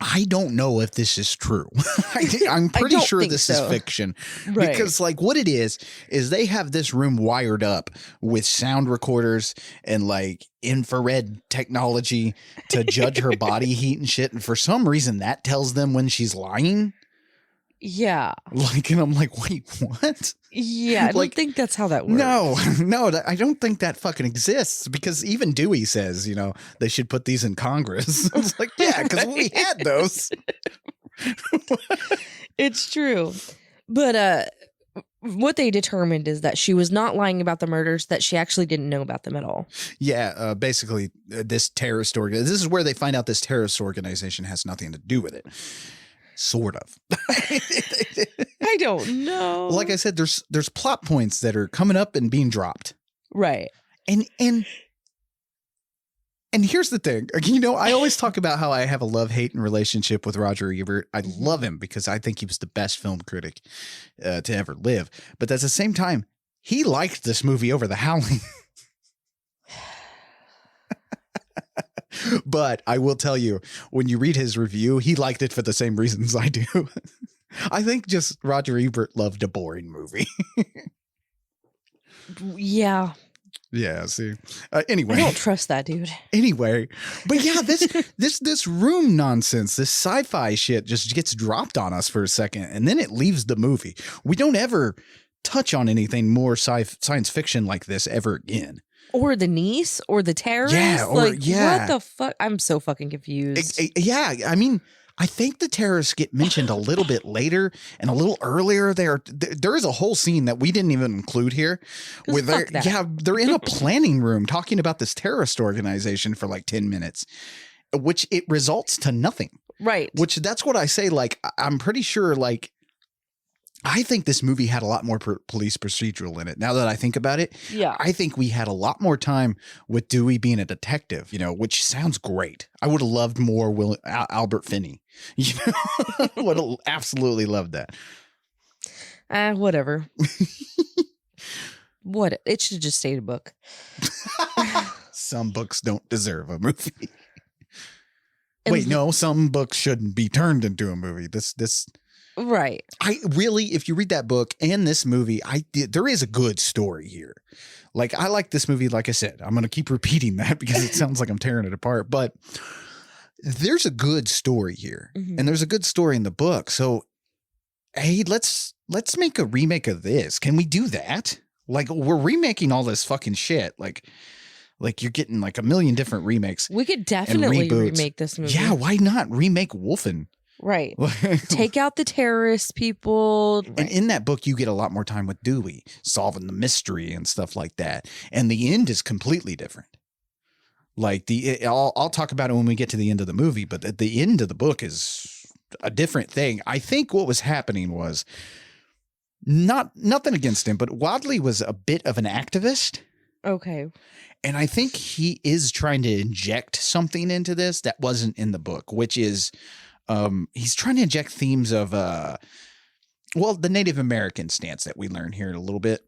Speaker 3: I don't know if this is true. I'm pretty sure this is fiction.
Speaker 4: Right.
Speaker 3: Because like what it is they have this room wired up with sound recorders and like infrared technology to judge her body heat and shit. And for some reason that tells them when she's lying.
Speaker 4: Yeah.
Speaker 3: Like, and I'm like, wait, what?
Speaker 4: Yeah, I don't think that's how that works.
Speaker 3: No, I don't think that fucking exists because even Dewey says, they should put these in Congress. It's like, yeah, because we had those.
Speaker 4: It's true. But what they determined is that she was not lying about the murders, that she actually didn't know about them at all.
Speaker 3: Yeah, basically, this terrorist organization, this is where they find out this terrorist organization has nothing to do with it. Sort of.
Speaker 4: I don't know.
Speaker 3: Like I said, there's plot points that are coming up and being dropped.
Speaker 4: Right.
Speaker 3: And here's the thing. I always talk about how I have a love-hate relationship with Roger Ebert. I love him because I think he was the best film critic to ever live. But at the same time, he liked this movie over The Howling. But I will tell you, when you read his review, he liked it for the same reasons I do. I think just Roger Ebert loved a boring movie.
Speaker 4: Yeah.
Speaker 3: Yeah, see. Anyway.
Speaker 4: I don't trust that dude.
Speaker 3: Anyway. But yeah, this room nonsense, this sci-fi shit just gets dropped on us for a second, and then it leaves the movie. We don't ever touch on anything more science fiction like this ever again.
Speaker 4: Or the niece, or the terrorist.
Speaker 3: Yeah,
Speaker 4: what the fuck? I'm so fucking confused.
Speaker 3: Yeah, I mean, I think the terrorists get mentioned a little bit later and a little earlier. There is a whole scene that we didn't even include here, where they're in a planning room talking about this terrorist organization for like 10 minutes, which it results to nothing.
Speaker 4: Right.
Speaker 3: Which that's what I say. Like, I'm pretty sure. Like, I think this movie had a lot more police procedural in it. Now that I think about it,
Speaker 4: yeah, I
Speaker 3: think we had a lot more time with Dewey being a detective, which sounds great. I would have loved more Albert Finney. Would have absolutely loved that.
Speaker 4: Whatever. What? It should just stay a book.
Speaker 3: Some books don't deserve a movie. Wait, no, some books shouldn't be turned into a movie. This.
Speaker 4: Right.
Speaker 3: If you read that book and this movie, there is a good story here. Like, I like this movie. Like I said, I'm going to keep repeating that because it sounds like I'm tearing it apart, but there's a good story here, and there's a good story in the book. So, hey, let's make a remake of this. Can we do that? Like, we're remaking all this fucking shit. Like you're getting like a million different remakes.
Speaker 4: We could definitely remake this movie.
Speaker 3: Yeah, why not remake Wolfen?
Speaker 4: Right. Take out the terrorist people.
Speaker 3: And in that book, you get a lot more time with Dewey solving the mystery and stuff like that. And the end is completely different. Like I'll talk about it when we get to the end of the movie, but at the end of the book is a different thing. I think what was happening was nothing against him, but Wadleigh was a bit of an activist.
Speaker 4: Okay.
Speaker 3: And I think he is trying to inject something into this that wasn't in the book, which is he's trying to inject themes of the Native American stance that we learn here in a little bit.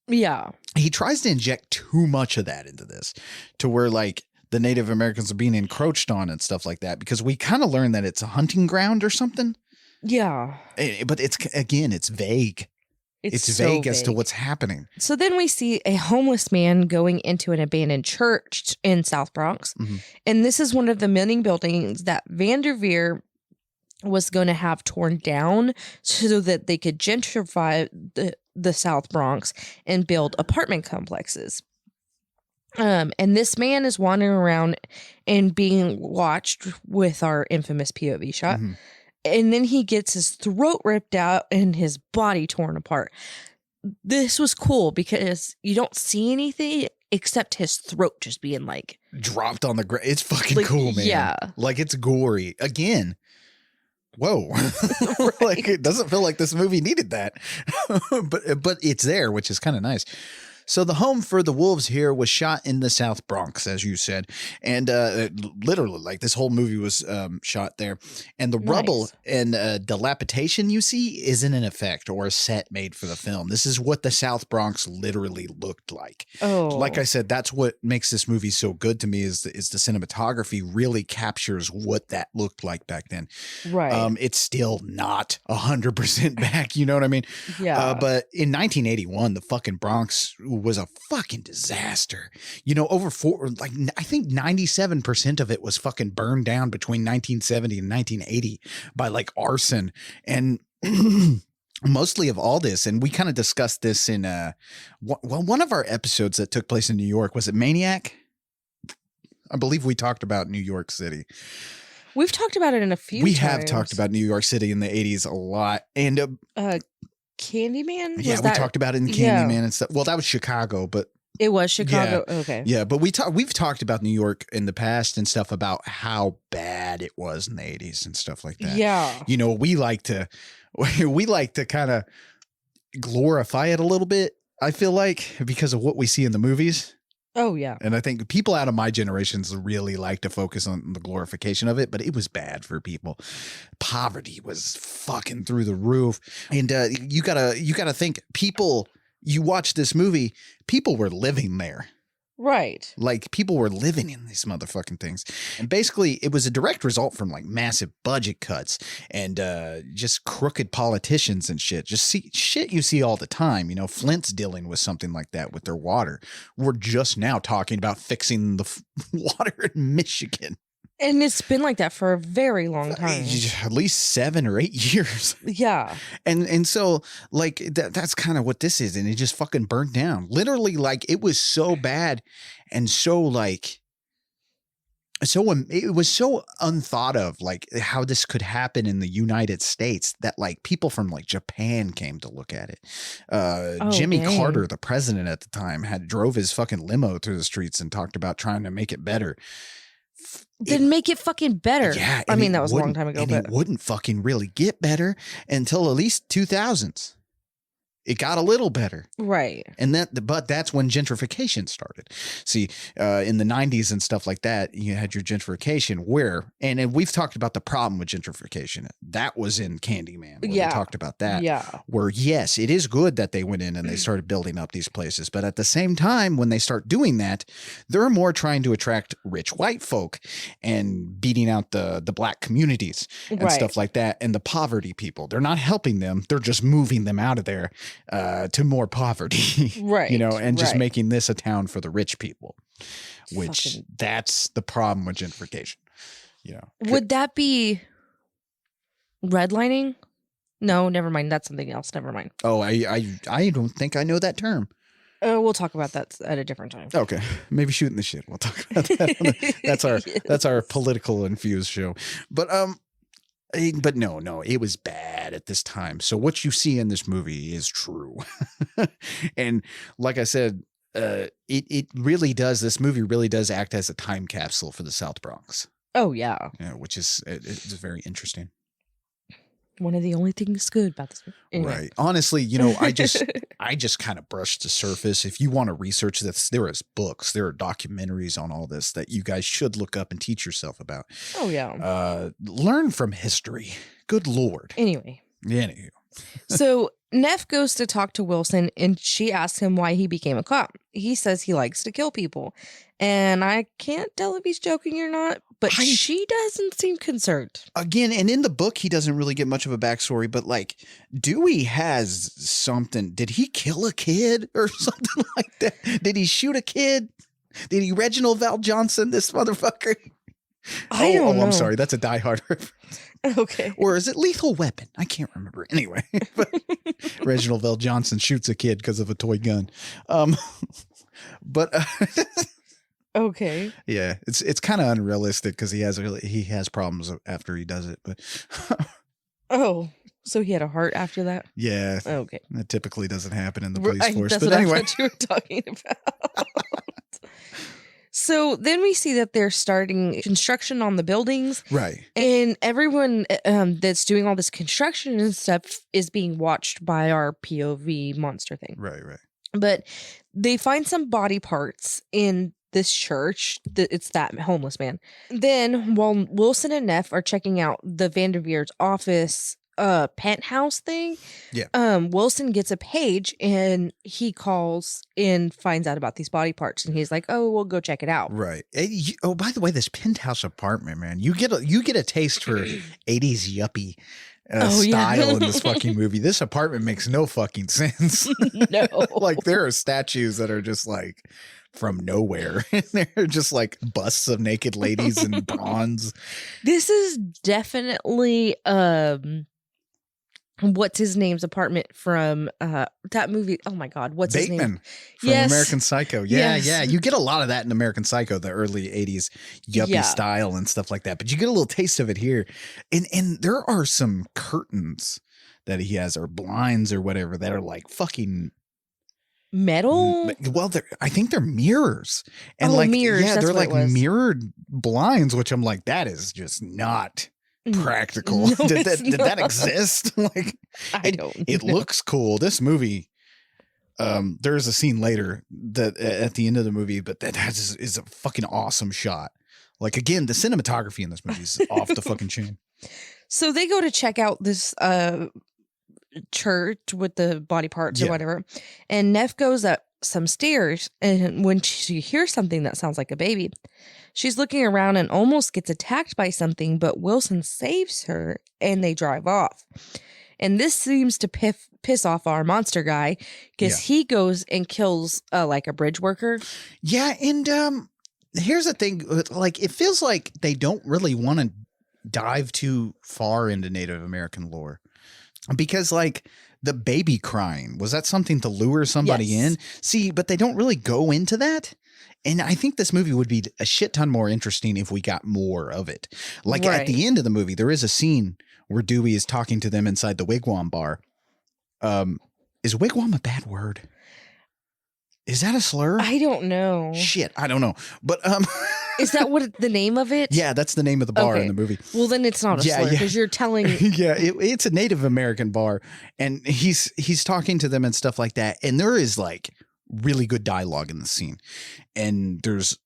Speaker 3: Yeah. He tries to inject too much of that into this to where like the Native Americans are being encroached on and stuff like that, because we kind of learn that it's a hunting ground or something. Yeah. But it's vague. It's so vague as to what's happening.
Speaker 4: So then we see a homeless man going into an abandoned church in South Bronx. Mm-hmm. And this is one of the many buildings that Vanderveer was going to have torn down so that they could gentrify the South Bronx and build apartment complexes. And this man is wandering around and being watched with our infamous POV shot. Mm-hmm. And then he gets his throat ripped out and his body torn apart. This was cool because you don't see anything except his throat just being like
Speaker 3: dropped on the ground. It's fucking cool, man. Yeah. Like, it's gory. Again. Whoa. Right. Like, it doesn't feel like this movie needed that. but it's there, which is kind of nice. So the home for the wolves here was shot in the South Bronx, as you said. And literally, like, this whole movie was shot there. And the rubble and dilapidation you see isn't an effect or a set made for the film. This is what the South Bronx literally looked like.
Speaker 4: Oh.
Speaker 3: Like I said, that's what makes this movie so good to me is the cinematography really captures what that looked like back then.
Speaker 4: Right.
Speaker 3: It's still not 100% back, you know what I mean?
Speaker 4: Yeah.
Speaker 3: But in 1981, the fucking Bronx was a fucking disaster. You know, I think 97% of it was fucking burned down between 1970 and 1980 by like arson. And mostly of all this, and we kind of discussed this in one of our episodes that took place in New York. Was it Maniac? I believe we talked about New York City.
Speaker 4: We've talked about it in a few
Speaker 3: We
Speaker 4: times.
Speaker 3: have talked about New York City in the 80s a lot. And
Speaker 4: Candyman?
Speaker 3: yeah, we talked about it in Candyman and stuff. Well, that was Chicago, but
Speaker 4: it was Chicago. Yeah. Okay.
Speaker 3: Yeah, but we've talked about New York in the past and stuff about how bad it was in the 80s and stuff like that.
Speaker 4: Yeah.
Speaker 3: You know, we like to kind of glorify it a little bit, I feel like, because of what we see in the movies.
Speaker 4: Oh, yeah.
Speaker 3: And I think people out of my generations really like to focus on the glorification of it, but it was bad for people. Poverty was fucking through the roof. And you gotta think, people, you watch this movie, people were living there.
Speaker 4: Right.
Speaker 3: Like, people were living in these motherfucking things. And basically, it was a direct result from like massive budget cuts and just crooked politicians and shit. Just shit you see all the time. You know, Flint's dealing with something like that with their water. We're just now talking about fixing the water in Michigan.
Speaker 4: And it's been like that for a very long time.
Speaker 3: At least 7 or 8 years.
Speaker 4: Yeah.
Speaker 3: And so, like, that's kind of what this is. And it just fucking burnt down. Literally, like, it was so bad and so, like, it was so unthought of, like, how this could happen in the United States that, like, people from, like, Japan came to look at it. Jimmy Carter, the president at the time, drove his fucking limo through the streets and talked about trying to make it better.
Speaker 4: Then make it fucking better.
Speaker 3: Yeah.
Speaker 4: I mean, that was a long time ago.
Speaker 3: And it wouldn't fucking really get better until at least 2000s. It got a little better.
Speaker 4: Right.
Speaker 3: But that's when gentrification started. See, in the 90s and stuff like that, you had your gentrification and we've talked about the problem with gentrification. That was in Candyman. We talked about that.
Speaker 4: Yeah.
Speaker 3: Where, yes, it is good that they went in and they started building up these places. But at the same time, when they start doing that, they're more trying to attract rich white folk and beating out the black communities and stuff like that. And the poverty people, they're not helping them. They're just moving them out of there. To more poverty,
Speaker 4: right?
Speaker 3: You know, and just making this a town for the rich people, which that's the problem with gentrification. You know,
Speaker 4: would that be redlining? No, never mind. That's something else. Never mind.
Speaker 3: Oh, I don't think I know that term.
Speaker 4: We'll talk about that at a different time.
Speaker 3: Okay, maybe shooting the shit. We'll talk about that. That's our political infused show, but no, it was bad at this time. So what you see in this movie is true. And like I said, it really does. This movie really does act as a time capsule for the South Bronx.
Speaker 4: Oh, yeah.
Speaker 3: Which is it's very interesting.
Speaker 4: One of the only things good about this movie. Anyway.
Speaker 3: Right. Honestly, you know, I just kind of brushed the surface. If you want to research this, there is books, there are documentaries on all this that you guys should look up and teach yourself about.
Speaker 4: Oh, yeah.
Speaker 3: Learn from history. Good Lord.
Speaker 4: Anyway.
Speaker 3: Anywho.
Speaker 4: So Neff goes to talk to Wilson and she asks him why he became a cop. He says he likes to kill people. And I can't tell if he's joking or not, but she doesn't seem concerned.
Speaker 3: Again, and in the book, he doesn't really get much of a backstory, but like Dewey has something. Did he kill a kid or something like that? Did he shoot a kid? Did he Reginald Val Johnson, this motherfucker?
Speaker 4: I don't know.
Speaker 3: I'm sorry. That's a Die Hard reference.
Speaker 4: Okay.
Speaker 3: Or is it Lethal Weapon? I can't remember. Anyway, Reginald Val Johnson shoots a kid because of a toy gun. But
Speaker 4: okay.
Speaker 3: Yeah, it's kind of unrealistic because he has problems after he does it. But
Speaker 4: oh, so he had a heart after that?
Speaker 3: Yeah.
Speaker 4: Okay.
Speaker 3: That typically doesn't happen in the police force.
Speaker 4: That's
Speaker 3: But
Speaker 4: what
Speaker 3: anyway,
Speaker 4: I thought you were talking about. So then we see that they're starting construction on the buildings.
Speaker 3: Right.
Speaker 4: And everyone that's doing all this construction and stuff is being watched by our POV monster thing.
Speaker 3: Right.
Speaker 4: But they find some body parts in this church. It's that homeless man. Then while Wilson and Neff are checking out the Vanderveer's office penthouse thing, Wilson gets a page and he calls and finds out about these body parts, and he's like, oh, we'll go check it out.
Speaker 3: Right. Oh, by the way, this penthouse apartment, man, you get a taste for 80s yuppie style in this fucking movie. This apartment makes no fucking sense.
Speaker 4: No.
Speaker 3: Like, there are statues that are just like from nowhere. And they're just like busts of naked ladies in bronze.
Speaker 4: This is definitely what's his name's apartment from that movie. Oh my God, what's his name?
Speaker 3: Bateman from American Psycho. Yeah, yeah. You get a lot of that in American Psycho, the early 80s yuppie style and stuff like that. But you get a little taste of it here. And there are some curtains that he has, or blinds or whatever, that are like fucking
Speaker 4: metal.
Speaker 3: Well, I think they're mirrors. And
Speaker 4: mirrors.
Speaker 3: Yeah,
Speaker 4: that's
Speaker 3: they're like
Speaker 4: was.
Speaker 3: Mirrored blinds, which I'm like, that is just not practical.
Speaker 4: No,
Speaker 3: did that exist? Like,
Speaker 4: I don't know.
Speaker 3: It looks cool. This movie, there's a scene later that at the end of the movie, but that is a fucking awesome shot. Like, again, the cinematography in this movie is off the fucking chain.
Speaker 4: So they go to check out this church with the body parts or whatever, and Neff goes up some stairs, and when she hears something that sounds like a baby, she's looking around and almost gets attacked by something, but Wilson saves her and they drive off. And this seems to piss off our monster guy, because he goes and kills like a bridge worker. Yeah,
Speaker 3: and here's the thing, like, it feels like they don't really want to dive too far into Native American lore, because like the baby crying, was that something to lure somebody in? See, but they don't really go into that. And I think this movie would be a shit ton more interesting if we got more of it. Like at the end of the movie, there is a scene where Dewey is talking to them inside the wigwam bar. Is wigwam a bad word? Is that a slur?
Speaker 4: I don't know.
Speaker 3: Shit, I don't know. But
Speaker 4: is that what the name of it?
Speaker 3: Yeah, that's the name of the bar in the movie.
Speaker 4: Well, then it's not a slur, because you're telling.
Speaker 3: It's a Native American bar, and he's talking to them and stuff like that. And there is like really good dialogue in the scene, and there's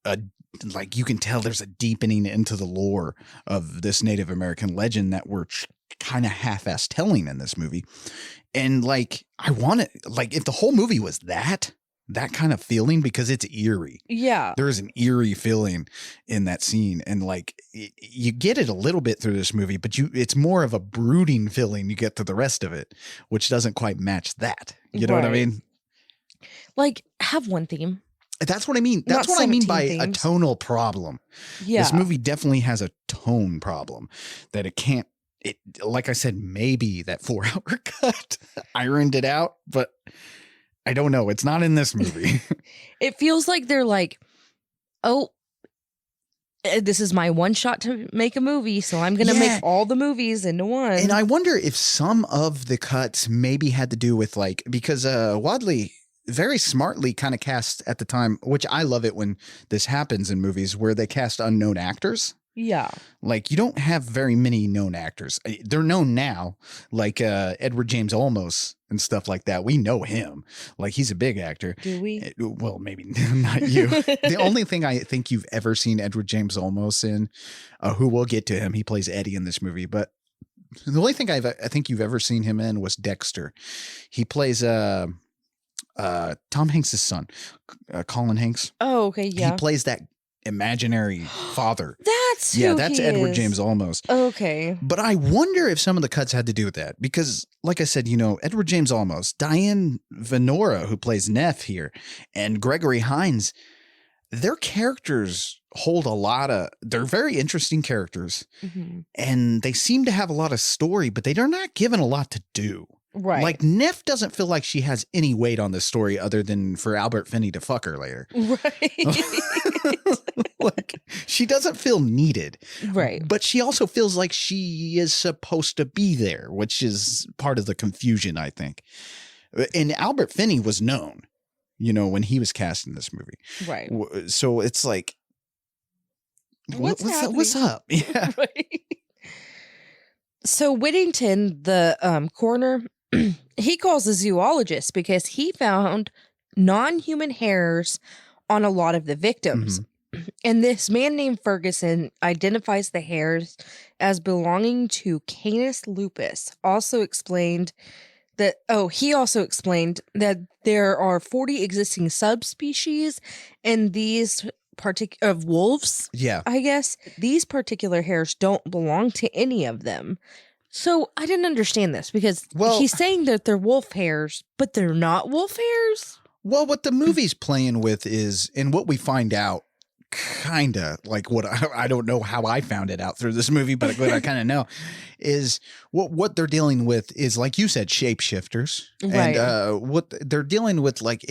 Speaker 3: like, you can tell there's a deepening into the lore of this Native American legend that we're kind of half-ass telling in this movie. And like, I want it, like, if the whole movie was that kind of feeling, because it's eerie. Yeah. There is an eerie feeling in that scene. And like, you get it a little bit through this movie, but it's more of a brooding feeling you get through the rest of it, which doesn't quite match that. You know what I mean? Like, have one theme. That's what I mean. That's what I mean by a tonal problem. Yeah. This movie definitely has a tone problem that it can't, like I said, maybe that 4-hour cut ironed it out, but I don't know. It's not in this movie. It feels like they're like, oh, this is my one shot to make a movie, so I'm going to make all the movies into one. And I wonder if some of the cuts maybe had to do with like, because Wadleigh very smartly kind of cast at the time, which I love it when this happens in movies where they cast unknown actors. Yeah. Like, you don't have very many known actors. They're known now, like Edward James Olmos and stuff like that. We know him. Like, he's a big actor. Do we? Well, maybe not you. The only thing I think you've ever seen Edward James Olmos in, who we'll get to him, he plays Eddie in this movie, but the only thing I think you've ever seen him in was Dexter. He plays Tom Hanks' son, Colin Hanks. Oh, okay, yeah. He plays that imaginary father. That's Edward James Olmos. Okay. But I wonder if some of the cuts had to do with that, because like I said, Edward James Olmos, Diane Venora, who plays Neff here, and Gregory Hines, their characters hold they're very interesting characters, and they seem to have a lot of story, but they're not given a lot to do. Right. Like, Neff doesn't feel like she has any weight on this story other than for Albert Finney to fuck her later. Right. Like, she doesn't feel needed. Right. But she also feels like she is supposed to be there, which is part of the confusion, I think. And Albert Finney was known, when he was cast in this movie. Right. So it's like, what's up? Yeah. Right. So Whittington, the coroner, he calls a zoologist because he found
Speaker 4: non-human hairs on a lot of the victims. And this man named Ferguson identifies the hairs as belonging to Canis lupus. He also explained that there are 40 existing subspecies in these of wolves.
Speaker 3: Yeah.
Speaker 4: I guess these particular hairs don't belong to any of them. So I didn't understand this because he's saying that they're wolf hairs, but they're not wolf hairs.
Speaker 3: Well, what the movie's playing with is, and what we find out, kind of like what I don't know how I found it out through this movie, but what I kind of know is what they're dealing with is, like you said, shapeshifters.
Speaker 4: Right.
Speaker 3: And what they're dealing with, like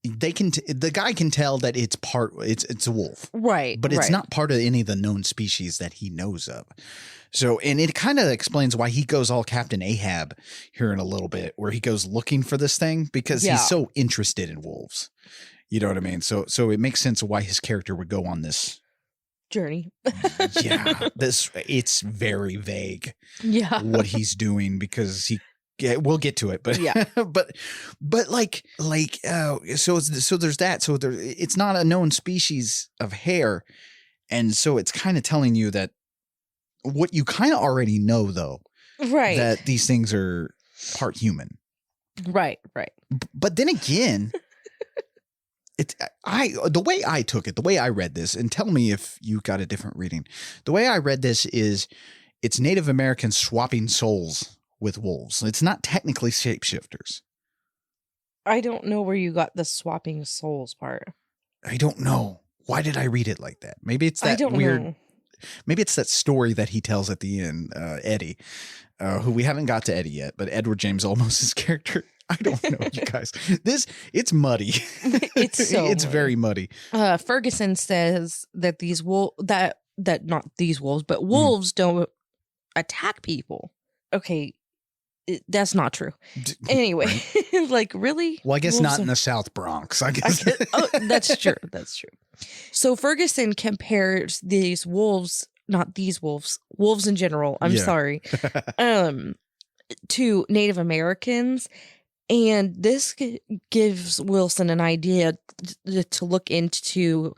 Speaker 3: the guy can tell that it's a wolf.
Speaker 4: Right.
Speaker 3: But it's not part of any of the known species that he knows of. So, and it kind of explains why he goes all Captain Ahab here in a little bit, where he goes looking for this thing because he's so interested in wolves. You know what I mean? So it makes sense why his character would go on this
Speaker 4: journey.
Speaker 3: It's very vague.
Speaker 4: Yeah.
Speaker 3: What he's doing, because we'll get to it, but so there's that. So it's not a known species of hair. And so it's kind of telling you that what you kind of already know, though,
Speaker 4: right?
Speaker 3: That these things are part human,
Speaker 4: right?
Speaker 3: But then again, the way I took it, the way I read this, and tell me if you got a different reading. The way I read this is it's Native Americans swapping souls with wolves. It's not technically shapeshifters.
Speaker 4: I don't know where you got the swapping souls part.
Speaker 3: I don't know. Why did I read it like that? Maybe it's that weird. Know. Maybe it's that story that he tells at the end, Eddie, who we haven't got to Eddie yet, but Edward James Olmos' character. I don't know, you guys. It's muddy. It's very muddy.
Speaker 4: Ferguson says that these not these wolves, but wolves don't attack people. Okay, that's not true. Anyway, like, really?
Speaker 3: Well, I guess not in the South Bronx. I guess.
Speaker 4: That's true. That's true. So Ferguson compares these wolves, not these wolves, wolves in general. I'm sorry, to Native Americans. And this gives Wilson an idea to look into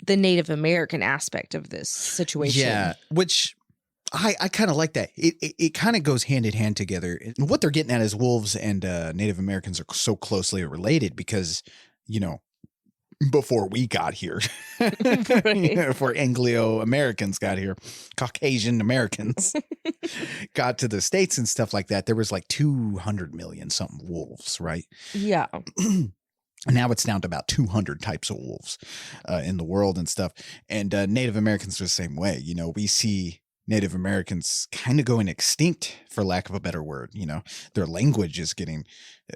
Speaker 4: the Native American aspect of this situation.
Speaker 3: Yeah, which I kind of like that. It kind of goes hand in hand together. And what they're getting at is wolves and Native Americans are so closely related because, before we got here, before Anglo-Americans got here, Caucasian Americans got to the States and stuff like that, there was like 200 million something wolves, right?
Speaker 4: Yeah.
Speaker 3: Now it's down to about 200 types of wolves in the world and stuff. And Native Americans are the same way. We see Native Americans kind of going extinct, for lack of a better word. Their language is getting,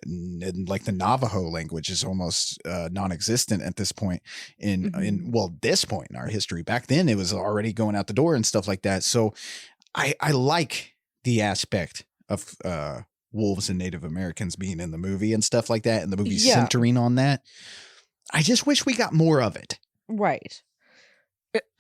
Speaker 3: like the Navajo language is almost non-existent at this point this point in our history. Back then it was already going out the door and stuff like that. So I like the aspect of wolves and Native Americans being in the movie and stuff like that, and the movie centering on that. I just wish we got more of it.
Speaker 4: Right.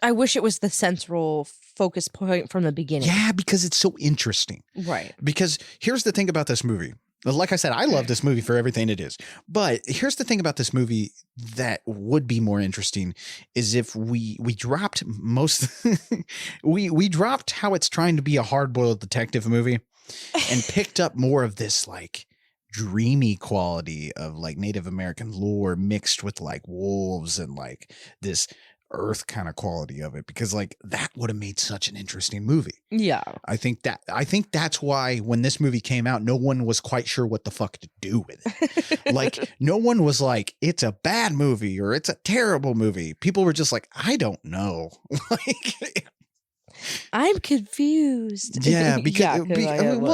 Speaker 4: I wish it was the central focus point from the beginning.
Speaker 3: Yeah, because it's so interesting.
Speaker 4: Right.
Speaker 3: Because here's the thing about this movie. Like I said, I love this movie for everything it is. But here's the thing about this movie that would be more interesting is if we dropped we dropped how it's trying to be a hard-boiled detective movie and picked up more of this like dreamy quality of like Native American lore mixed with like wolves and like this earth kind of quality of it, because like that would have made such an interesting movie.
Speaker 4: Yeah.
Speaker 3: I think that's why when this movie came out, no one was quite sure what the fuck to do with it. Like no one was like, it's a bad movie or it's a terrible movie. People were just like, I don't know. Like
Speaker 4: I'm confused.
Speaker 3: Yeah, because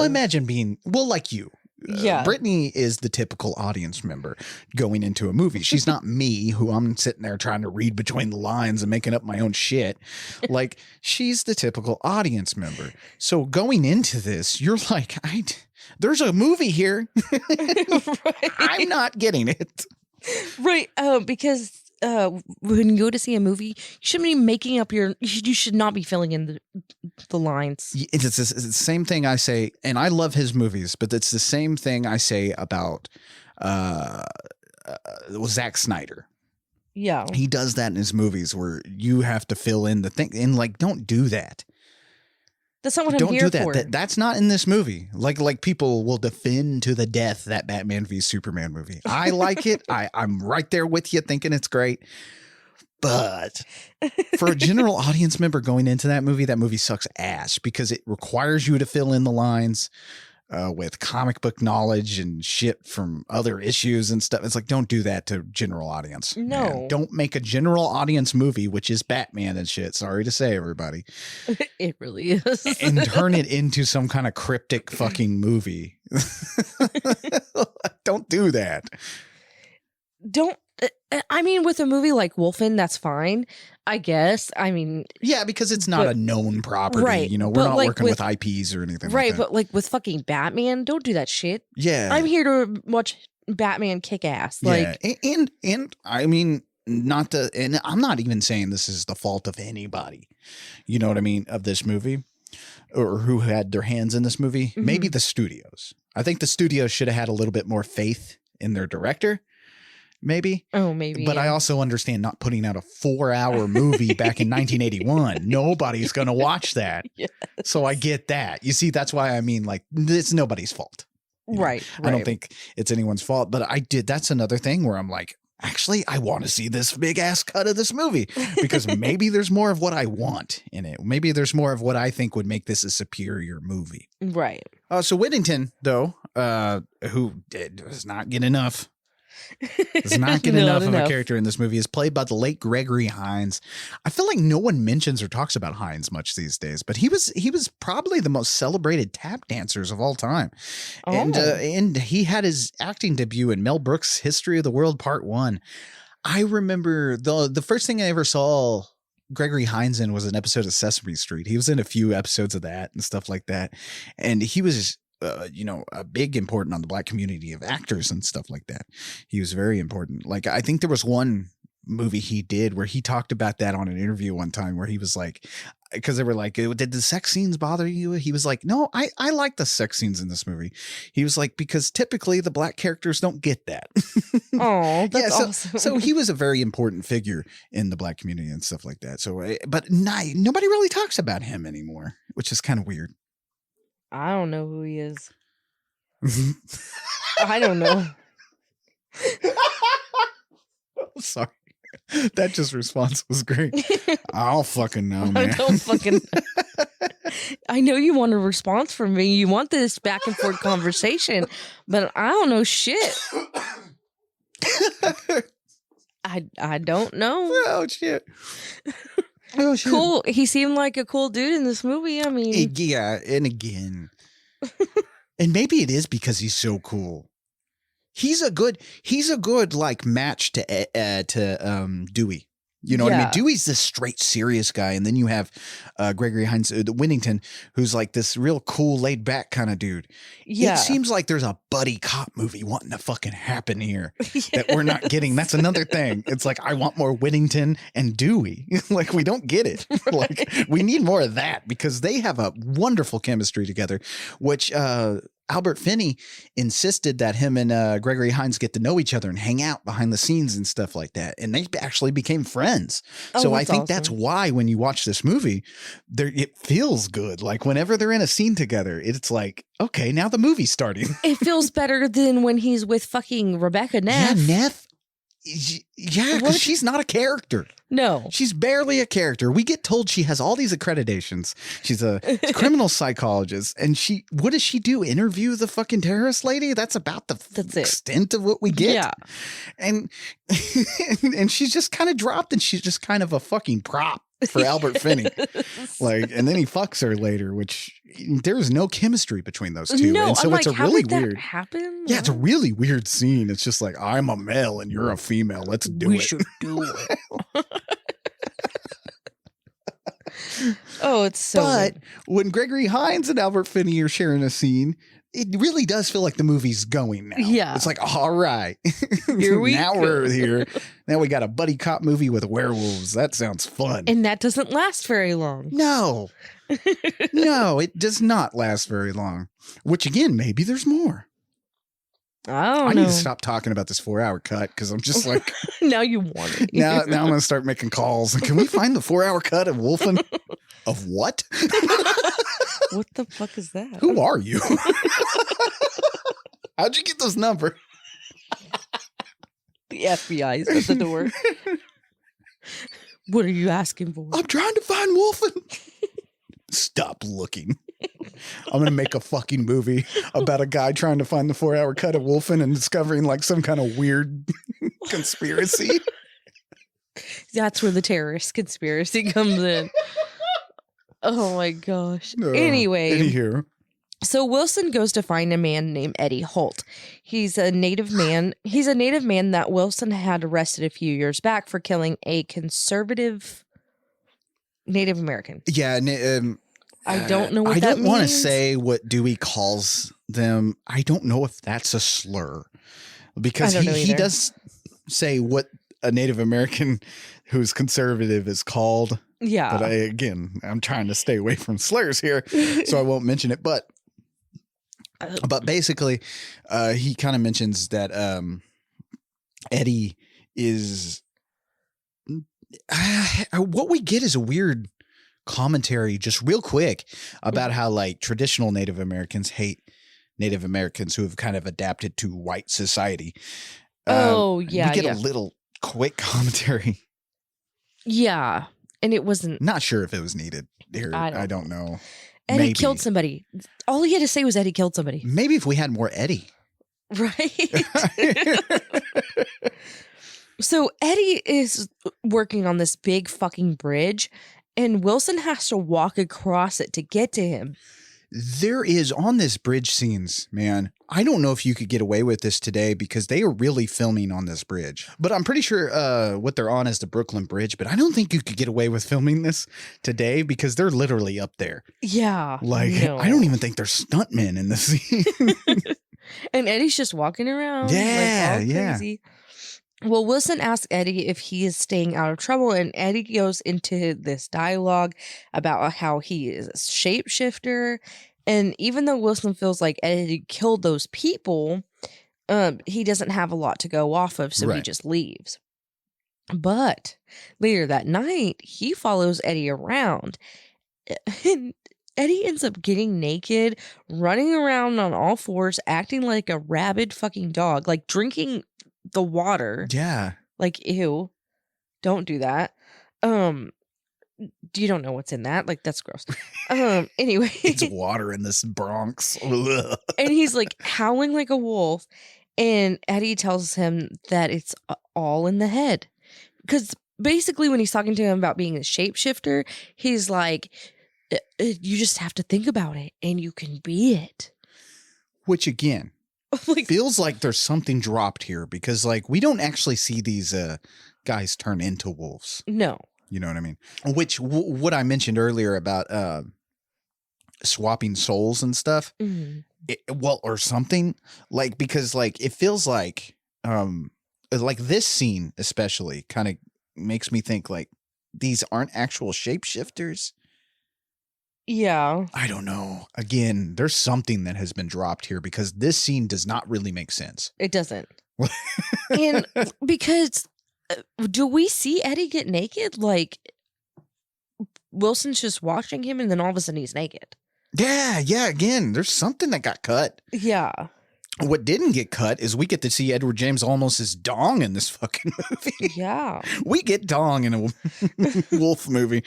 Speaker 3: imagine being like you.
Speaker 4: Yeah.
Speaker 3: Brittany is the typical audience member going into a movie. She's not me, who I'm sitting there trying to read between the lines and making up my own shit. Like, she's the typical audience member. So going into this, you're like, there's a movie here. Right. I'm not getting it.
Speaker 4: Right. Because when you go to see a movie, you shouldn't be making up you should not be filling in the lines.
Speaker 3: It's the same thing I say, and I love his movies, but it's the same thing I say about Zack Snyder.
Speaker 4: Yeah.
Speaker 3: He does that in his movies where you have to fill in the thing. And like, don't do that.
Speaker 4: That's not what I'm
Speaker 3: Don't
Speaker 4: here
Speaker 3: do that.
Speaker 4: for.
Speaker 3: That's not in this movie. Like people will defend to the death that Batman v Superman movie. I like it. I'm right there with you thinking it's great. But for a general audience member going into that movie sucks ass because it requires you to fill in the lines with comic book knowledge and shit from other issues and stuff. It's like, don't do that to general audience.
Speaker 4: No.
Speaker 3: Man. Don't make a general audience movie, which is Batman and shit. Sorry to say, everybody.
Speaker 4: It really is.
Speaker 3: And turn it into some kind of cryptic fucking movie. Don't do that.
Speaker 4: I mean, with a movie like Wolfen, that's fine, I guess. I mean,
Speaker 3: yeah, because it's not a known property.
Speaker 4: Right,
Speaker 3: you know, we're
Speaker 4: but
Speaker 3: not
Speaker 4: like
Speaker 3: working with IPs or anything
Speaker 4: right,
Speaker 3: like that.
Speaker 4: but like with fucking Batman, don't do that shit.
Speaker 3: Yeah.
Speaker 4: I'm here to watch Batman kick ass. Like,
Speaker 3: yeah. And I mean, and I'm not even saying this is the fault of anybody, you know what I mean, of this movie or who had their hands in this movie.
Speaker 4: Mm-hmm.
Speaker 3: Maybe the studios. I think the studios should have had a little bit more faith in their director. Maybe.
Speaker 4: Oh, maybe.
Speaker 3: But yeah. I also understand not putting out a 4-hour movie back in 1981. Nobody's going to watch that. Yes. So I get that. You see, that's why I mean, like, it's nobody's fault.
Speaker 4: Right.
Speaker 3: I don't think it's anyone's fault. But that's another thing where I'm like, actually, I want to see this big ass cut of this movie because maybe there's more of what I want in it. Maybe there's more of what I think would make this a superior movie.
Speaker 4: Right.
Speaker 3: So Whittington, though, who does not get enough. Does not get enough of a character in this movie, is played by the late Gregory Hines. I feel like no one mentions or talks about Hines much these days, but he was probably the most celebrated tap dancers of all time. Oh. And he had his acting debut in Mel Brooks' History of the World Part 1. I remember the first thing I ever saw Gregory Hines in was an episode of Sesame Street. He was in a few episodes of that and stuff like that. And he was a big important on the Black community of actors and stuff like that. He was very important. Like, I think there was one movie he did where he talked about that on an interview one time where he was like, because they were like, did the sex scenes bother you? He was like, no, I like the sex scenes in this movie. He was like, because typically the Black characters don't get that.
Speaker 4: Oh, that's awesome.
Speaker 3: So he was a very important figure in the Black community and stuff like that. So, but nobody really talks about him anymore, which is kind of weird.
Speaker 4: I don't know who he is. I don't know.
Speaker 3: I'm sorry. That just response was great. I don't fucking know, man.
Speaker 4: I don't fucking know. I know you want a response from me. You want this back and forth conversation, but I don't know shit. I don't know.
Speaker 3: Oh, shit. Oh, shit.
Speaker 4: Cool. He seemed like a cool dude in this movie. I mean,
Speaker 3: yeah, and again, and maybe it is because he's so cool. He's a good like match to Dewey. You know what I mean? Dewey's this straight serious guy, and then you have Gregory Hines, Whittington, who's like this real cool, laid back kind of dude. Yeah, it seems like there's a buddy cop movie wanting to fucking happen here that we're not getting. That's another thing. It's like I want more Whittington and Dewey. Like we don't get it. Right. Like we need more of that because they have a wonderful chemistry together, which Albert Finney insisted that him and Gregory Hines get to know each other and hang out behind the scenes and stuff like that. And they actually became friends. So I think that's why when you watch this movie, it feels good. Like whenever they're in a scene together, it's like, okay, now the movie's starting.
Speaker 4: It feels better than when he's with fucking Rebecca Neff.
Speaker 3: Yeah, Neff. Yeah, because she's not a character.
Speaker 4: No.
Speaker 3: She's barely a character. We get told she has all these accreditations. She's a criminal psychologist. And what does she do? Interview the fucking terrorist lady? That's about the extent of what we get.
Speaker 4: Yeah.
Speaker 3: And she's just kind of dropped and she's just kind of a fucking prop for Albert Finney. Like, and then he fucks her later, which there is no chemistry between those two.
Speaker 4: No,
Speaker 3: and so
Speaker 4: it's
Speaker 3: a really
Speaker 4: that
Speaker 3: weird
Speaker 4: happen?
Speaker 3: Yeah, it's a really weird scene. It's just like, I'm a male and you're a female. Let's do it.
Speaker 4: We should do it. Oh, it's so
Speaker 3: But
Speaker 4: weird.
Speaker 3: when Gregory Hines and Albert Finney are sharing a scene, it really does feel like the movie's going now.
Speaker 4: Yeah.
Speaker 3: It's like, all right.
Speaker 4: Here we
Speaker 3: now
Speaker 4: go.
Speaker 3: we're here. Now we got a buddy cop movie with werewolves. That sounds fun.
Speaker 4: And that doesn't last very long.
Speaker 3: No. No, it does not last very long. Which again, maybe there's more. I need to stop talking about this 4-hour cut because I'm just like,
Speaker 4: now you want it.
Speaker 3: now I'm going to start making calls. Can we find the 4-hour cut of Wolfen? Of what?
Speaker 4: What the fuck is that?
Speaker 3: Who are you? How'd you get this number?
Speaker 4: The FBI is at the door. What are you asking for?
Speaker 3: I'm trying to find Wolfen. Stop looking. I'm going to make a fucking movie about a guy trying to find the 4-hour cut of Wolfen and discovering like some kind of weird conspiracy.
Speaker 4: That's where the terrorist conspiracy comes in. Oh my gosh. Anyway.
Speaker 3: Anywho.
Speaker 4: So Wilson goes to find a man named Eddie Holt. He's a native man. He's a native man that Wilson had arrested a few years back for killing a conservative Native American.
Speaker 3: Yeah.
Speaker 4: I don't know what that means.
Speaker 3: I don't want to say what Dewey calls them. I don't know if that's a slur. Because he does say what a Native American who's conservative is called.
Speaker 4: Yeah.
Speaker 3: But I'm trying to stay away from slurs here, so I won't mention it. But basically, he kind of mentions that Eddie is what we get is a weird commentary, just real quick, about how like traditional Native Americans hate Native Americans who have kind of adapted to white society. We get a little quick commentary.
Speaker 4: Yeah. And it wasn't.
Speaker 3: Not sure if it was needed here. I don't know.
Speaker 4: Eddie killed somebody. All he had to say was Eddie killed somebody.
Speaker 3: Maybe if we had more Eddie.
Speaker 4: Right. So Eddie is working on this big fucking bridge, and Wilson has to walk across it to get to him.
Speaker 3: There is on this bridge scenes, man. I don't know if you could get away with this today because they are really filming on this bridge. But I'm pretty sure what they're on is the Brooklyn Bridge. But I don't think you could get away with filming this today because they're literally up there.
Speaker 4: Yeah.
Speaker 3: Like, no. I don't even think there's stuntmen in the scene.
Speaker 4: And Eddie's just walking around.
Speaker 3: Yeah,
Speaker 4: like, all crazy. Well, Wilson asks Eddie if he is staying out of trouble, and Eddie goes into this dialogue about how he is a shapeshifter. And even though Wilson feels like Eddie killed those people, he doesn't have a lot to go off of, so he just leaves. But later that night, he follows Eddie around. And Eddie ends up getting naked, running around on all fours, acting like a rabid fucking dog, like drinking the water.
Speaker 3: Yeah.
Speaker 4: Like, ew. Don't do that. You don't know what's in that. Like, that's gross. Anyway.
Speaker 3: It's water in this Bronx.
Speaker 4: And he's like howling like a wolf. And Eddie tells him that it's all in the head. Because basically when he's talking to him about being a shapeshifter, he's like, you just have to think about it and you can be it. Which again, like,
Speaker 3: feels like there's something dropped here because like we don't actually see these guys turn into wolves.
Speaker 4: No.
Speaker 3: You know what I mean? Which what I mentioned earlier about swapping souls and stuff.
Speaker 4: Mm-hmm.
Speaker 3: Or something like, because like it feels like this scene especially kind of makes me think like these aren't actual shapeshifters.
Speaker 4: Yeah.
Speaker 3: I don't know. Again, there's something that has been dropped here because this scene does not really make sense.
Speaker 4: It doesn't. And because do we see Eddie get naked? Like Wilson's just watching him and then all of a sudden he's naked.
Speaker 3: Yeah. Again, there's something that got cut.
Speaker 4: Yeah.
Speaker 3: What didn't get cut is we get to see Edward James Olmos' dong in this fucking movie.
Speaker 4: Yeah.
Speaker 3: We get dong in a wolf movie.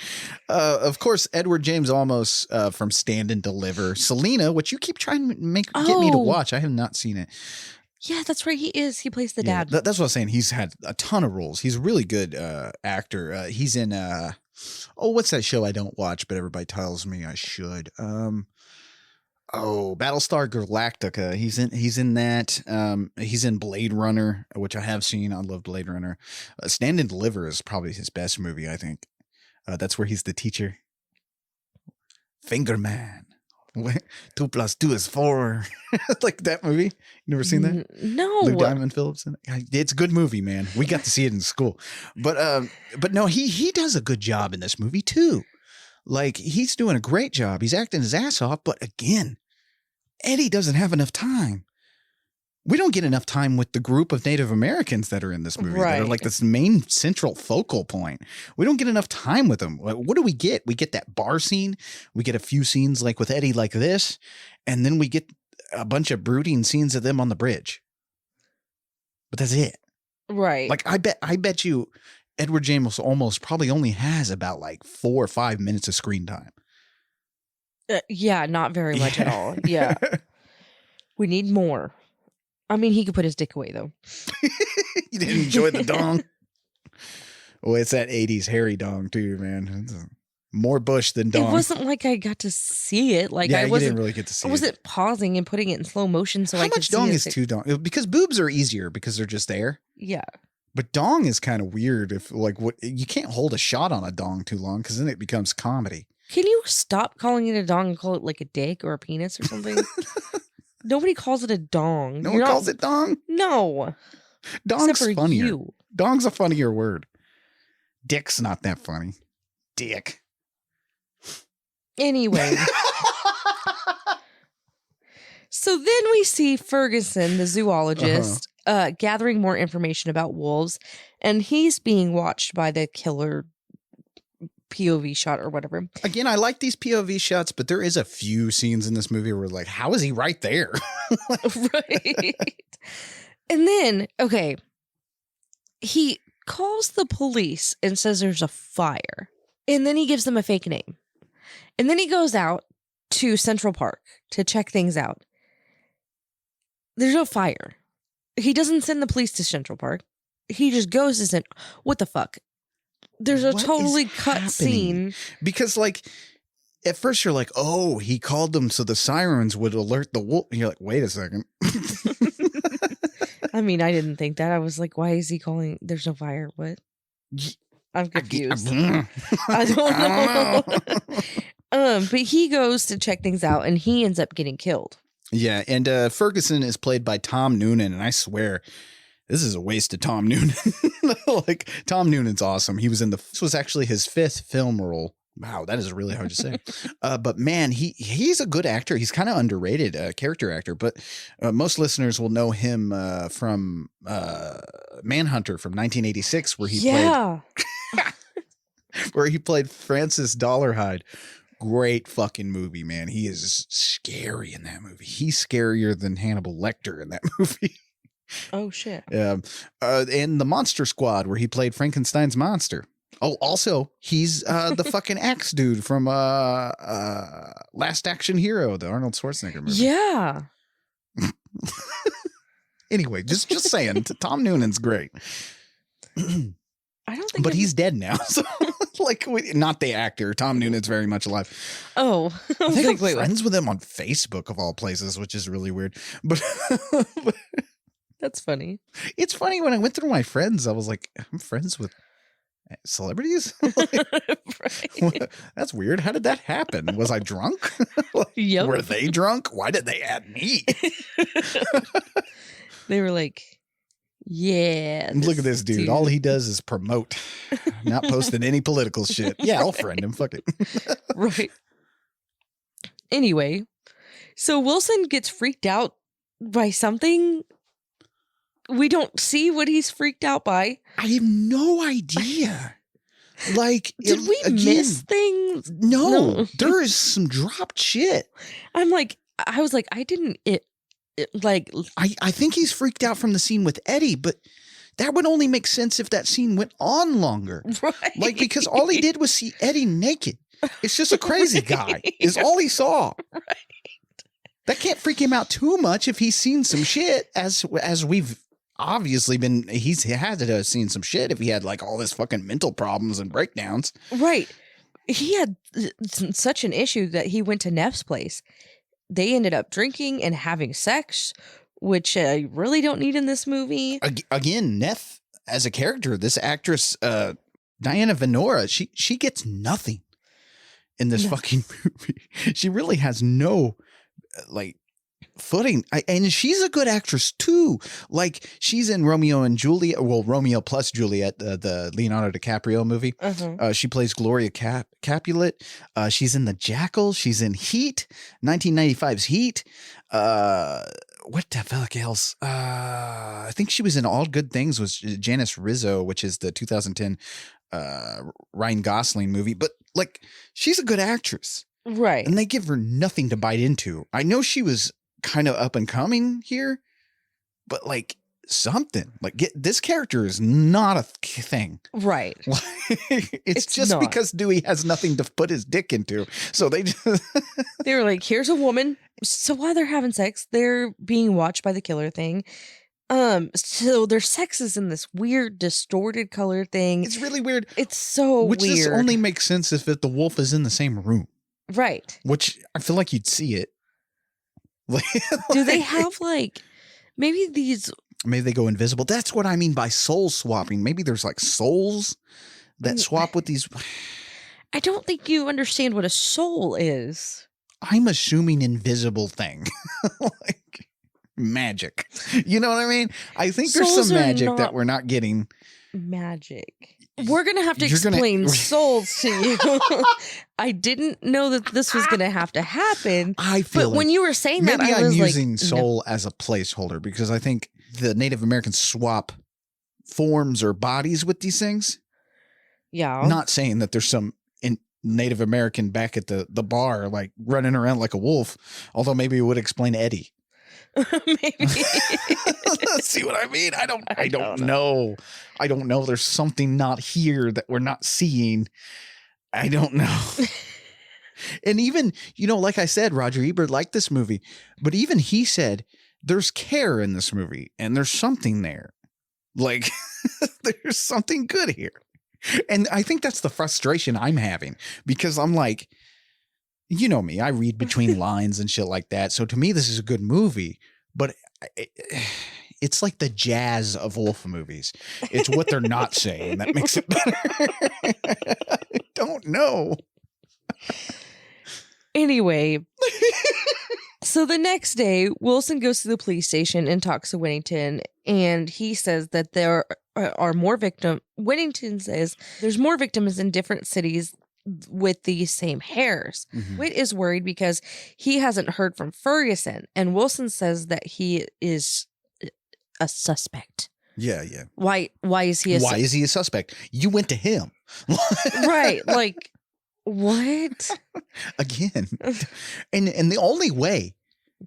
Speaker 3: Of course, Edward James Olmos from Stand and Deliver. Selena, which you keep trying to get me to watch. I have not seen it.
Speaker 4: Yeah, that's right. He is. He plays the dad.
Speaker 3: That's what I was saying. He's had a ton of roles. He's a really good actor. He's in, what's that show I don't watch, but everybody tells me I should. Battlestar Galactica. He's in that. He's in Blade Runner, which I have seen. I love Blade Runner. Stand and Deliver is probably his best movie, I think. That's where he's the teacher. Finger Man. 2 + 2 is 4. Like that movie. You never seen that?
Speaker 4: No.
Speaker 3: Lou Diamond Phillips. It's a good movie, man. We got to see it in school. But no, he does a good job in this movie too. Like he's doing a great job. He's acting his ass off. But again, Eddie doesn't have enough time. we don't get enough time with the group of Native Americans that are in this movie. That are like this main central focal point. We don't get enough time with them. What do we get? We get that bar scene. We get a few scenes like with Eddie like this. And then we get a bunch of brooding scenes of them on the bridge. But that's it.
Speaker 4: Right.
Speaker 3: Like, I bet you Edward James Olmos probably only has about like 4 or 5 minutes of screen time.
Speaker 4: Yeah, not very much at all. Yeah. We need more. I mean, he could put his dick away, though.
Speaker 3: You didn't enjoy the dong? Oh, it's that 80s hairy dong, too, man. It's more bush than dong.
Speaker 4: It wasn't like I got to see it. Like,
Speaker 3: yeah,
Speaker 4: I wasn't
Speaker 3: didn't really get to see it.
Speaker 4: I wasn't pausing and putting it in slow motion so
Speaker 3: How
Speaker 4: I could
Speaker 3: much
Speaker 4: see
Speaker 3: dong
Speaker 4: it.
Speaker 3: is too dong? Because boobs are easier because they're just there.
Speaker 4: Yeah.
Speaker 3: But dong is kind of weird. If like what you can't hold a shot on a dong too long because then it becomes comedy.
Speaker 4: Can you stop calling it a dong and call it like a dick or a penis or something? Nobody calls it a dong.
Speaker 3: No one calls it dong?
Speaker 4: No.
Speaker 3: Dong's
Speaker 4: Except for
Speaker 3: funnier.
Speaker 4: you.
Speaker 3: Dong's a funnier word. Dick's not that funny. Dick.
Speaker 4: Anyway. So then we see Ferguson, the zoologist, gathering more information about wolves, and he's being watched by the killer POV shot or whatever.
Speaker 3: Again, I like these POV shots, but there is a few scenes in this movie where like, how is he right there?
Speaker 4: Right. And then, okay, he calls the police and says there's a fire. And then he gives them a fake name. And then he goes out to Central Park to check things out. There's no fire. He doesn't send the police to Central Park. He just goes to send. What the fuck? There's a
Speaker 3: What
Speaker 4: totally
Speaker 3: is
Speaker 4: cut
Speaker 3: happening?
Speaker 4: scene.
Speaker 3: Because like at first you're like, oh, he called them so the sirens would alert the wolf. And you're like, wait a second.
Speaker 4: I mean, I didn't think that. I was like, why is he calling? There's no fire. What? I'm confused. I don't know. But he goes to check things out and he ends up getting killed.
Speaker 3: Yeah, and Ferguson is played by Tom Noonan, and I swear this is a waste of Tom Noonan. Like Tom Noonan's awesome. He was this was actually his 5th film role. Wow, that is really hard to say. But man, he's a good actor. He's kind of underrated, character actor. But most listeners will know him from Manhunter from 1986, where he played Francis Dollarhide. Great fucking movie, man. He is scary in that movie. He's scarier than Hannibal Lecter in that movie.
Speaker 4: Oh shit.
Speaker 3: And the Monster Squad, where he played Frankenstein's monster. Oh, also, he's the fucking axe dude from Last Action Hero, the Arnold Schwarzenegger movie.
Speaker 4: Yeah.
Speaker 3: Anyway, just saying, Tom Noonan's great.
Speaker 4: I don't think.
Speaker 3: But he's dead now, so like, not the actor. Tom Noonan's very much alive.
Speaker 4: Oh,
Speaker 3: I think I'm friends with him on Facebook of all places, which is really weird. But
Speaker 4: that's funny.
Speaker 3: It's funny when I went through my friends, I was like, I'm friends with celebrities.
Speaker 4: Right.
Speaker 3: That's weird. How did that happen? Was I drunk?
Speaker 4: Yep.
Speaker 3: Were they drunk? Why did they add me?
Speaker 4: They were like, yeah.
Speaker 3: Look at this dude. All he does is promote, not posting any political shit. Yeah, I'll friend him. Fuck it.
Speaker 4: Right. Anyway, so Wilson gets freaked out by something. We don't see what he's freaked out by.
Speaker 3: I have no idea. Like,
Speaker 4: did we miss things?
Speaker 3: No, there is some dropped shit.
Speaker 4: I was like, I didn't.
Speaker 3: I think he's freaked out from the scene with Eddie, but that would only make sense if that scene went on longer.
Speaker 4: Right.
Speaker 3: Like, because all he did was see Eddie naked. It's just a crazy guy is all he saw.
Speaker 4: Right.
Speaker 3: That can't freak him out too much if he's seen some shit, as we've obviously been. He had to have seen some shit if he had like all this fucking mental problems and breakdowns.
Speaker 4: Right. He had such an issue that he went to Neff's place. They ended up drinking and having sex, which I really don't need in this movie.
Speaker 3: Again, Neff as a character, this actress, Diana Venora, she gets nothing in this fucking movie. She really has no footing. And she's a good actress too. Like, she's in Romeo and Juliet. Well, Romeo plus Juliet, the Leonardo DiCaprio movie. She plays Gloria Capulet. She's in The Jackal. She's in Heat, 1995's Heat. what the fuck else? I think she was in All Good Things with Janice Rizzo, which is the 2010 Ryan Gosling movie. But like, she's a good actress.
Speaker 4: Right.
Speaker 3: And they give her nothing to bite into. I know she was kind of up and coming here, but like something like this character is not a thing.
Speaker 4: Right.
Speaker 3: It's just
Speaker 4: not.
Speaker 3: because Dewey has nothing to put his dick into. So they
Speaker 4: were like, here's a woman. So while they're having sex, they're being watched by the killer thing. So their sex is in this weird distorted color thing.
Speaker 3: It's really weird.
Speaker 4: It's so
Speaker 3: Which
Speaker 4: weird.
Speaker 3: this only makes sense if the wolf is in the same room.
Speaker 4: Right.
Speaker 3: Which I feel like you'd see it.
Speaker 4: Do they have like maybe
Speaker 3: they go invisible? That's what I mean by soul swapping. Maybe there's like souls that swap with these.
Speaker 4: I don't think you understand what a soul is.
Speaker 3: I'm assuming invisible thing. Like magic. You know what I mean? I think there's
Speaker 4: Souls
Speaker 3: some
Speaker 4: are
Speaker 3: magic
Speaker 4: not
Speaker 3: that we're not getting.
Speaker 4: Magic. We're going to have to
Speaker 3: You're gonna-
Speaker 4: explain souls to you. I didn't know that this was going to have to happen.
Speaker 3: I feel
Speaker 4: But
Speaker 3: like
Speaker 4: when you were saying that,
Speaker 3: maybe
Speaker 4: I
Speaker 3: I'm
Speaker 4: was
Speaker 3: using
Speaker 4: like,
Speaker 3: soul as a placeholder because I think the Native Americans swap forms or bodies with these things.
Speaker 4: yeah.
Speaker 3: Not saying that there's some Native American back at the bar like running around like a wolf, although maybe it would explain Eddie.
Speaker 4: Maybe.
Speaker 3: See what I mean? I don't know. I don't know. There's something not here that we're not seeing. I don't know. And even, like I said, Roger Ebert liked this movie, but even he said there's care in this movie and there's something there. Like there's something good here. And I think that's the frustration I'm having because I'm like, you know me, I read between lines and shit like that. So to me, this is a good movie, but it's like the jazz of wolf movies. It's what they're not saying that makes it better. I don't know.
Speaker 4: Anyway, so the next day, Wilson goes to the police station and talks to Whittington, and he says that there are more victims. Whittington says there's more victims in different cities with these same hairs.
Speaker 3: Mm-hmm.
Speaker 4: Whit is worried because he hasn't heard from Ferguson, and Wilson says that he is a suspect.
Speaker 3: Yeah.
Speaker 4: Why is he
Speaker 3: Why is he a suspect? You went to him.
Speaker 4: right, like what?
Speaker 3: Again. And the only way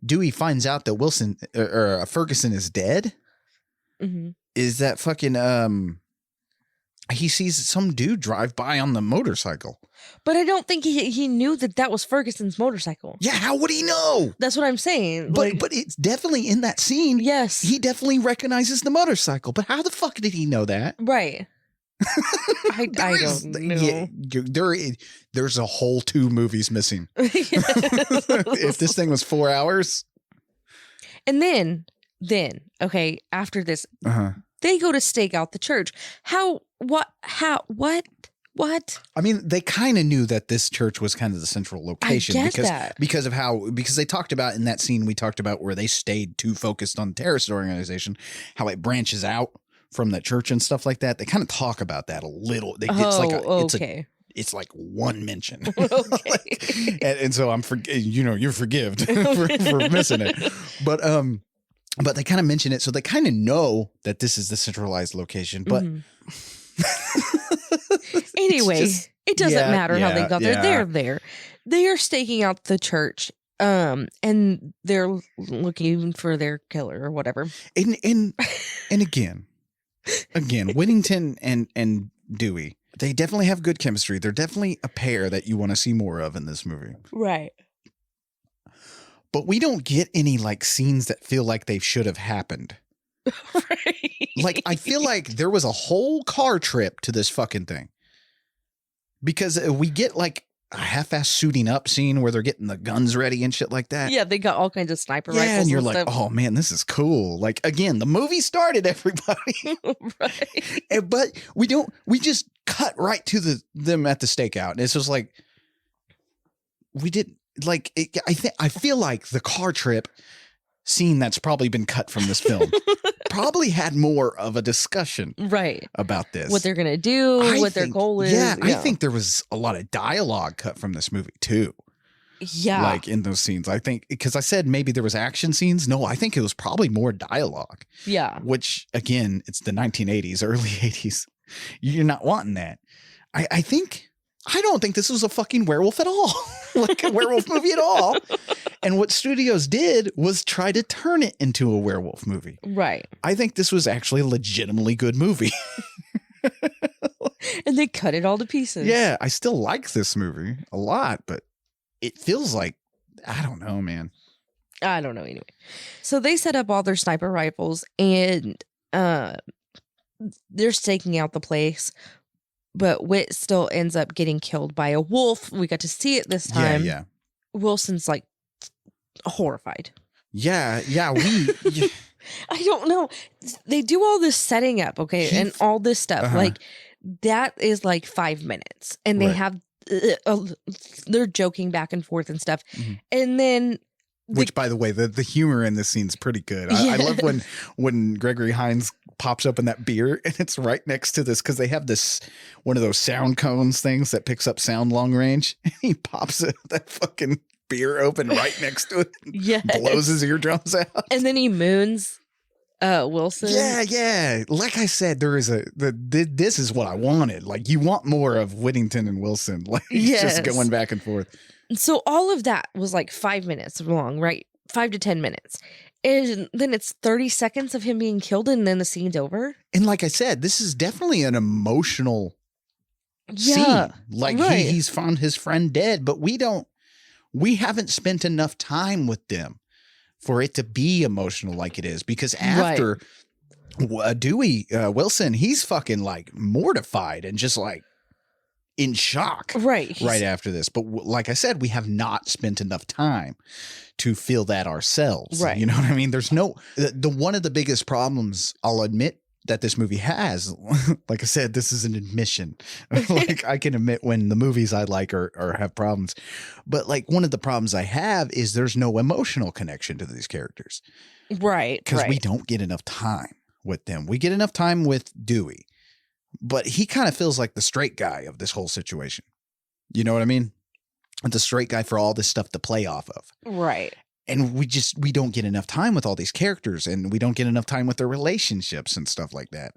Speaker 3: Dewey finds out that Wilson or Ferguson is dead is that fucking he sees some dude drive by on the motorcycle.
Speaker 4: But I don't think he knew that was Ferguson's motorcycle.
Speaker 3: Yeah, how would he know?
Speaker 4: That's what I'm saying.
Speaker 3: But it's definitely in that scene.
Speaker 4: Yes.
Speaker 3: He definitely recognizes the motorcycle. But how the fuck did he know that?
Speaker 4: Right. I don't know.
Speaker 3: Yeah, there's a whole 2 movies missing. If this thing was 4 hours.
Speaker 4: And then, okay, after this, they go to stake out the church. What?
Speaker 3: I mean, they kind of knew that this church was kind of the central location because they talked about in that scene we talked about where they stayed too focused on the terrorist organization, how it branches out from that church and stuff like that. They kind of talk about that a little. It's like one mention.
Speaker 4: Okay.
Speaker 3: and so you're forgived for missing it. But they kind of mention it, so they kind of know that this is the centralized location. But
Speaker 4: anyway, it doesn't matter how they got there.
Speaker 3: Yeah.
Speaker 4: They're there. They are staking out the church, and they're looking for their killer or whatever.
Speaker 3: And again, Whittington and Dewey, they definitely have good chemistry. They're definitely a pair that you want to see more of in this movie.
Speaker 4: Right.
Speaker 3: But we don't get any like scenes that feel like they should have happened.
Speaker 4: Right.
Speaker 3: Like, I feel like there was a whole car trip to this fucking thing. Because we get like a half-ass suiting up scene where they're getting the guns ready and shit like that.
Speaker 4: Yeah, they got all kinds of sniper rifles.
Speaker 3: Yeah, and you're like,
Speaker 4: stuff.
Speaker 3: oh man, this is cool. Like, again, the movie started, everybody.
Speaker 4: Right.
Speaker 3: But we just cut right to them at the stakeout. And it's just like, we did like, I feel like the car trip scene that's probably been cut from this film probably had more of a discussion about this.
Speaker 4: What they're going to do, their goal is.
Speaker 3: Yeah, I think there was a lot of dialogue cut from this movie too.
Speaker 4: Yeah.
Speaker 3: Like in those scenes. I think because I said maybe there was action scenes. No, I think it was probably more dialogue.
Speaker 4: Yeah.
Speaker 3: Which again, it's the 1980s, early 80s. You're not wanting that. I don't think this was a fucking werewolf at all. Like a werewolf movie at all. And what studios did was try to turn it into a werewolf movie.
Speaker 4: Right.
Speaker 3: I think this was actually a legitimately good movie.
Speaker 4: And they cut it all to pieces.
Speaker 3: Yeah, I still like this movie a lot, but it feels like, I don't know, man.
Speaker 4: I don't know anyway. So they set up all their sniper rifles and they're staking out the place. But Whit still ends up getting killed by a wolf. We got to see it this time.
Speaker 3: Yeah.
Speaker 4: Wilson's like horrified.
Speaker 3: Yeah.
Speaker 4: I don't know. They do all this setting up, okay, and all this stuff. Like that is like 5 minutes, and they have they're joking back and forth and stuff, and then.
Speaker 3: Which, by the way, the humor in this scene is pretty good. I love when Gregory Hines pops open that beer and it's right next to this because they have this one of those sound cones things that picks up sound long range. He pops that fucking beer open right next to it.
Speaker 4: Yeah,
Speaker 3: blows his eardrums out,
Speaker 4: and then he moons Wilson.
Speaker 3: Yeah. Like I said, there is this is what I wanted. Like you want more of Whittington and Wilson, like just going back and forth.
Speaker 4: So all of that was like 5 minutes long, right? 5 to 10 minutes. And then it's 30 seconds of him being killed and then the scene's over.
Speaker 3: And like I said, this is definitely an emotional scene. Like he's found his friend dead, but we haven't spent enough time with them for it to be emotional like it is. Because after Dewey Wilson, he's fucking like mortified and just like in shock right after this. But like I said, we have not spent enough time to feel that ourselves. You know what I mean? There's no one of the biggest problems I'll admit that this movie has, like I said, this is an admission. Like I can admit when the movies I like or have problems, but like one of the problems I have is there's no emotional connection to these characters.
Speaker 4: Right.
Speaker 3: Because we don't get enough time with them. We get enough time with Dewey. But he kind of feels like the straight guy of this whole situation. You know what I mean? The straight guy for all this stuff to play off of.
Speaker 4: Right.
Speaker 3: And we don't get enough time with all these characters and we don't get enough time with their relationships and stuff like that.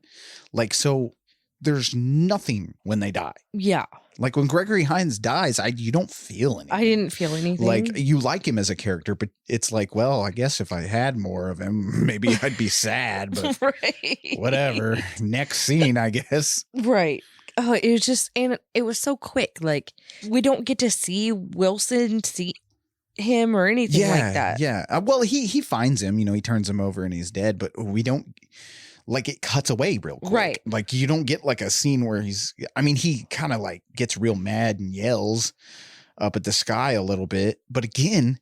Speaker 3: Like, so there's nothing when they die. Yeah. Like when Gregory Hines dies, you don't feel anything.
Speaker 4: I didn't feel anything.
Speaker 3: Like you like him as a character, but it's like, well, I guess if I had more of him, maybe I'd be sad, but whatever. Next scene, I guess. Right. Oh, it was just, and it was so quick. Like we don't get to see Wilson, see him or anything like that. Yeah. Well, he finds him, he turns him over and he's dead, but we don't. Like it cuts away real quick. Right. Like you don't get like a scene where he kind of like gets real mad and yells up at the sky a little bit. But again,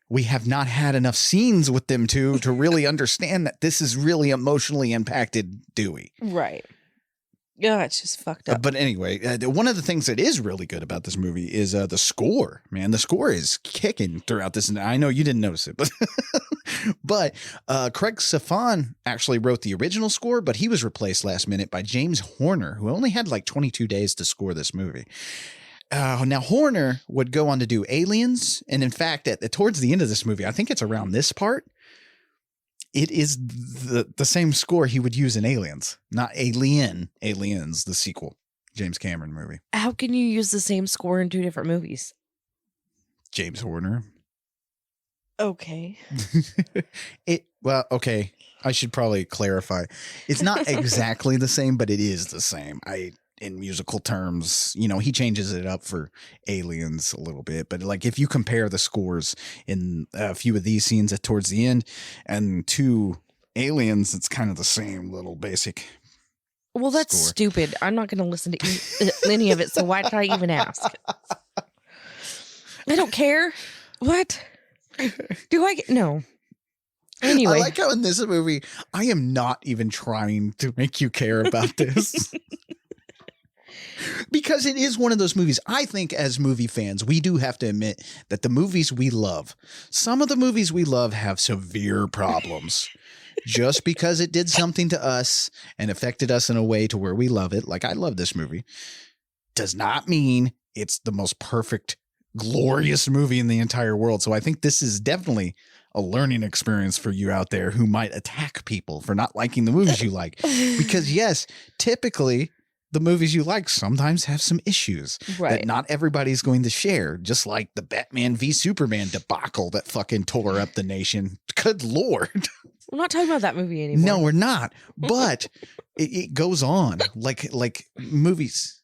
Speaker 3: we have not had enough scenes with them to really understand that this is really emotionally impacted Dewey. Right. Yeah, it's just fucked up. But anyway, one of the things that is really good about this movie is the score. Man, the score is kicking throughout this. And I know you didn't notice it, but Craig Safan actually wrote the original score, but he was replaced last minute by James Horner, who only had like 22 days to score this movie. Now, Horner would go on to do Aliens. And in fact, towards the end of this movie, I think it's around this part, it is the same score he would use in Aliens, not Aliens, the sequel, James Cameron movie. How can you use the same score in two different movies? James Horner. Okay. Okay. I should probably clarify. It's not exactly the same, but it is the same. In musical terms, he changes it up for Aliens a little bit, but like if you compare the scores in a few of these scenes towards the end and to Aliens, it's kind of the same little basic. Well, that's score. Stupid. I'm not going to listen to any of it. So why did I even ask? I don't care. What do I get? No. Anyway, I like how in this movie, I am not even trying to make you care about this. Because it is one of those movies, I think as movie fans, we do have to admit that the movies we love, some of the movies we love have severe problems. Just because it did something to us and affected us in a way to where we love it, like I love this movie, does not mean it's the most perfect glorious movie in the entire world. So I think this is definitely a learning experience for you out there who might attack people for not liking the movies you like. Because yes, typically the movies you like sometimes have some issues that not everybody's going to share, just like the Batman v Superman debacle that fucking tore up the nation. Good Lord.
Speaker 4: We're not talking about that movie anymore.
Speaker 3: No, we're not. But it goes on like movies.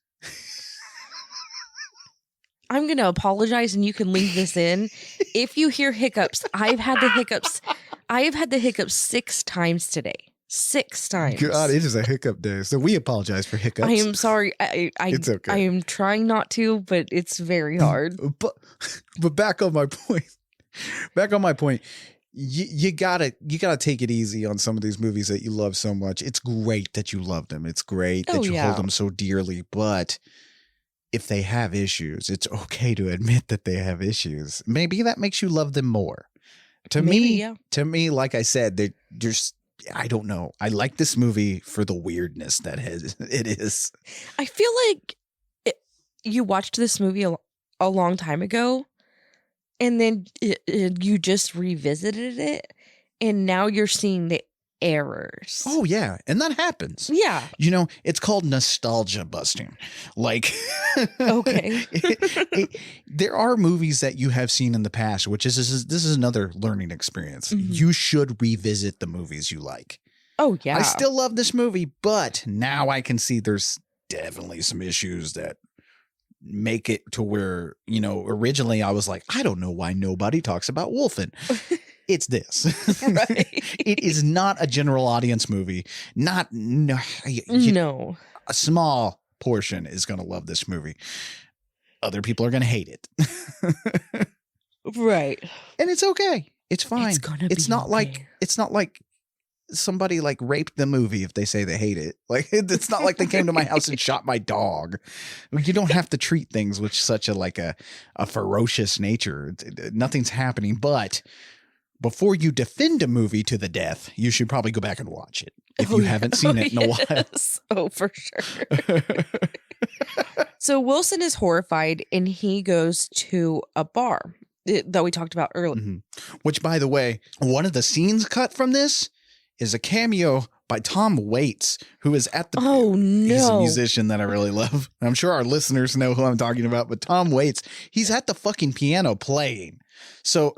Speaker 4: I'm going to apologize and you can leave this in. If you hear hiccups, I've had the hiccups. I have had the hiccups 6 times today. 6 times.
Speaker 3: God, it is a hiccup day. So we apologize for hiccups.
Speaker 4: I am sorry.
Speaker 3: It's okay.
Speaker 4: I am trying not to, but it's very hard.
Speaker 3: But back on my point. You gotta take it easy on some of these movies that you love so much. It's great that you love them. It's great that you hold them so dearly. But if they have issues, it's okay to admit that they have issues. Maybe that makes you love them more. To me, like I said, there's I don't know. I like this movie for the weirdness that it is.
Speaker 4: I feel like you watched this movie a long time ago, and then you just revisited it, and now you're seeing the errors.
Speaker 3: Oh, yeah. And that happens.
Speaker 4: Yeah.
Speaker 3: You know, it's called nostalgia busting. Like,
Speaker 4: okay.
Speaker 3: There are movies that you have seen in the past, which this is another learning experience. Mm-hmm. You should revisit the movies you like.
Speaker 4: Oh, yeah.
Speaker 3: I still love this movie, but now I can see there's definitely some issues that make it to where, you know, originally I was like, I don't know why nobody talks about Wolfen. It's this. Right. It is not a general audience movie. No. A small portion is going to love this movie. Other people are going to hate it.
Speaker 4: Right.
Speaker 3: And it's okay. It's fine. It's not
Speaker 4: okay.
Speaker 3: like somebody like raped the movie if they say they hate it. Like, it's not like they came to my house and shot my dog. You don't have to treat things with such a ferocious nature. Nothing's happening, but before you defend a movie to the death, you should probably go back and watch it if you haven't seen it in a while.
Speaker 4: Oh, for sure. So Wilson is horrified and he goes to a bar that we talked about earlier.
Speaker 3: Mm-hmm. Which, by the way, one of the scenes cut from this is a cameo by Tom Waits, who is at the...
Speaker 4: Oh, no.
Speaker 3: He's a musician that I really love. I'm sure our listeners know who I'm talking about, but Tom Waits, he's at the fucking piano playing. So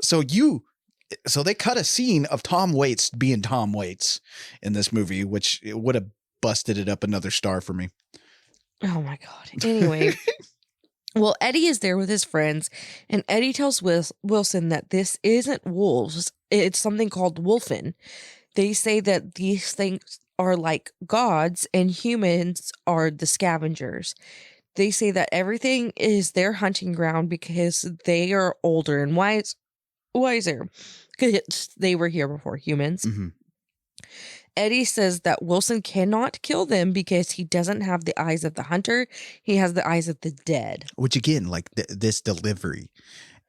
Speaker 3: they cut a scene of Tom Waits being Tom Waits in this movie, which it would have busted it up another star for me.
Speaker 4: Oh, my God. Anyway, well, Eddie is there with his friends, and Eddie tells Wilson that this isn't wolves. It's something called Wolfen. They say that these things are like gods and humans are the scavengers. They say that everything is their hunting ground because they are older and wiser. Because they were here before humans. Mm-hmm. Eddie says that Wilson cannot kill them because he doesn't have the eyes of the hunter. He has the eyes of the dead.
Speaker 3: Which again, like this delivery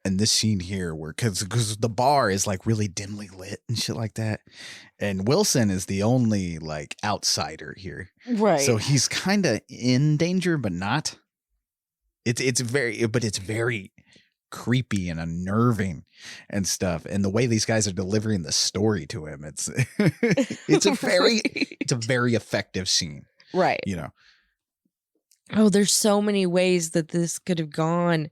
Speaker 3: and this scene here where, because the bar is like really dimly lit and shit like that. And Wilson is the only like outsider here.
Speaker 4: Right.
Speaker 3: So he's kind of in danger, but not. It's very creepy and unnerving and stuff, and the way these guys are delivering the story to him, it's a very effective scene,
Speaker 4: right?
Speaker 3: You know,
Speaker 4: oh, there's so many ways that this could have gone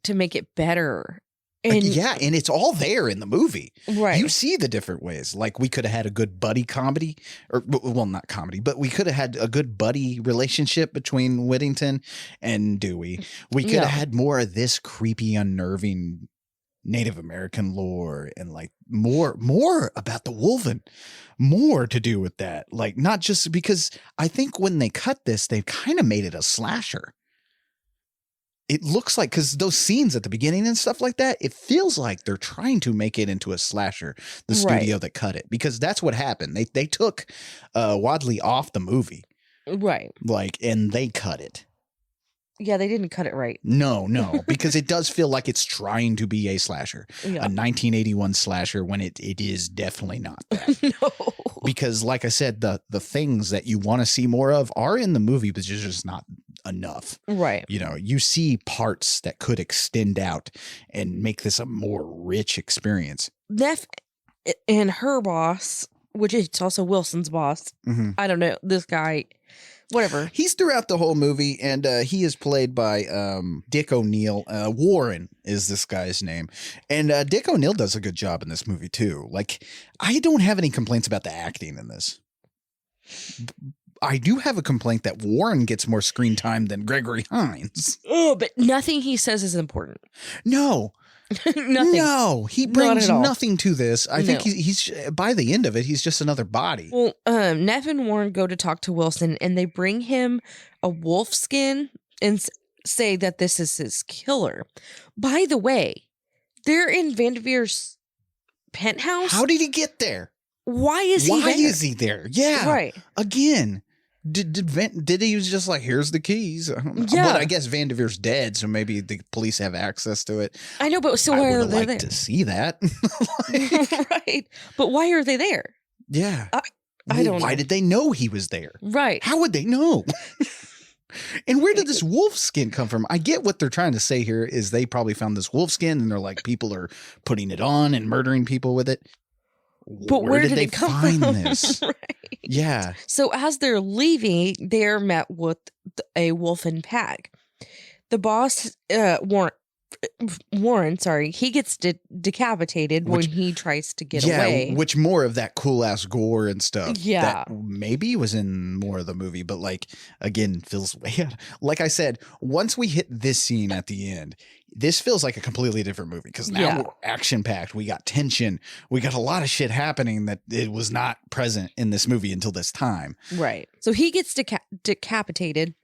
Speaker 4: to make it better. And
Speaker 3: and it's all there in the movie.
Speaker 4: Right.
Speaker 3: You see the different ways. Like, we could have had a good buddy comedy, or, well, not comedy, but we could have had a good buddy relationship between Whittington and Dewey. We could have had more of this creepy, unnerving Native American lore, and like more about the Wolfen, more to do with that. Like, not just because I think when they cut this, they kind of made it a slasher. It looks like, because those scenes at the beginning and stuff like that, it feels like they're trying to make it into a slasher, the studio that cut it, because that's what happened. They took Wadleigh off the movie.
Speaker 4: Right.
Speaker 3: Like, and they cut it.
Speaker 4: Yeah, they didn't cut it right.
Speaker 3: No, because it does feel like it's trying to be a slasher, a 1981 slasher, when it is definitely not that.
Speaker 4: No.
Speaker 3: Because like I said, the things that you want to see more of are in the movie, but there's just not enough.
Speaker 4: Right.
Speaker 3: You know, you see parts that could extend out and make this a more rich experience.
Speaker 4: Neff and her boss, which is also Wilson's boss.
Speaker 3: Mm-hmm.
Speaker 4: I don't know. This guy, whatever.
Speaker 3: He's throughout the whole movie, and he is played by Dick O'Neill. Warren is this guy's name. And Dick O'Neill does a good job in this movie, too. Like, I don't have any complaints about the acting in this. I do have a complaint that Warren gets more screen time than Gregory Hines.
Speaker 4: Oh, but nothing he says is important.
Speaker 3: No.
Speaker 4: Nothing.
Speaker 3: No, he brings
Speaker 4: at all.
Speaker 3: nothing to this. I think
Speaker 4: No.
Speaker 3: he's by the end of it, he's just another body.
Speaker 4: Well, Neff and Warren go to talk to Wilson, and they bring him a wolf skin and say that this is his killer. By the way, they're in Vanderveer's penthouse.
Speaker 3: How did he get there?
Speaker 4: Why is he there?
Speaker 3: Why is he there? Yeah.
Speaker 4: Right.
Speaker 3: Again. Did he was just like, here's the keys? I don't know.
Speaker 4: Yeah.
Speaker 3: But I guess Vanderveer's dead, so maybe the police have access to it.
Speaker 4: I know, but so
Speaker 3: I
Speaker 4: why
Speaker 3: would
Speaker 4: are
Speaker 3: have
Speaker 4: they
Speaker 3: liked
Speaker 4: there?
Speaker 3: to see that.
Speaker 4: Right. But why are they there?
Speaker 3: Yeah.
Speaker 4: I don't
Speaker 3: Why
Speaker 4: know.
Speaker 3: did they know he was there?
Speaker 4: Right.
Speaker 3: How would they know? And where did this wolf skin come from? I get what they're trying to say here is they probably found this wolf skin and they're like, people are putting it on and murdering people with it.
Speaker 4: But where did
Speaker 3: they
Speaker 4: it come
Speaker 3: find
Speaker 4: from?
Speaker 3: this?
Speaker 4: Right.
Speaker 3: Yeah.
Speaker 4: So as they're leaving, they're met with a Wolfen pack. The boss, Warren, sorry, he gets decapitated when he tries to get away.
Speaker 3: Which more of that cool ass gore and stuff.
Speaker 4: Yeah.
Speaker 3: That maybe was in more of the movie, but like, again, feels way out. Like I said, once we hit this scene at the end, this feels like a completely different movie because now we're action packed. We got tension. We got a lot of shit happening that it was not present in this movie until this time.
Speaker 4: Right. So he gets decapitated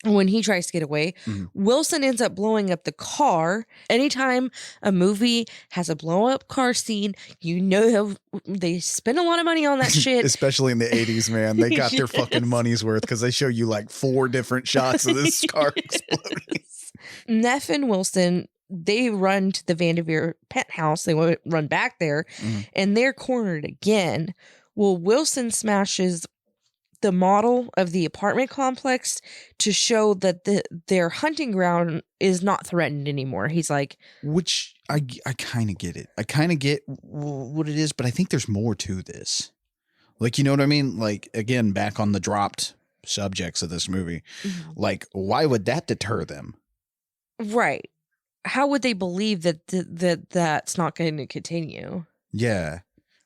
Speaker 4: when he tries to get away.
Speaker 3: Mm-hmm.
Speaker 4: Wilson ends up blowing up the car. Anytime a movie has a blow up car scene, you know they spend a lot of money on that shit.
Speaker 3: Especially in the 80s, man. They got their fucking money's worth because they show you like 4 different shots of this car exploding.
Speaker 4: Neff and Wilson, they run to the Vanderveer penthouse. They run back there, and they're cornered again. Well, Wilson smashes the model of the apartment complex to show that their hunting ground is not threatened anymore. He's like,
Speaker 3: which I kind of get it. I kind of get what it is, but I think there's more to this. Like, you know what I mean? Like, again, back on the dropped subjects of this movie, like, why would that deter them?
Speaker 4: right. How would they believe that that's not going to continue?
Speaker 3: Yeah.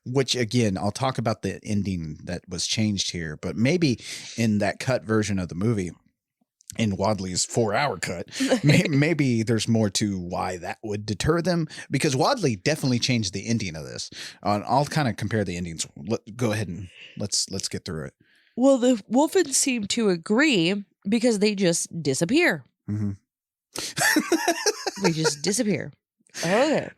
Speaker 3: Which, again, I'll talk about the ending that was changed here, but maybe in that cut version of the movie, in Wadleigh's 4-hour cut, maybe there's more to why that would deter them, because Wadleigh definitely changed the ending of this. I'll kind of compare the endings. Go ahead and let's get through it.
Speaker 4: Well, the Wolfens seem to agree because they just disappear.
Speaker 3: Mm-hmm.
Speaker 4: They just disappear. Okay.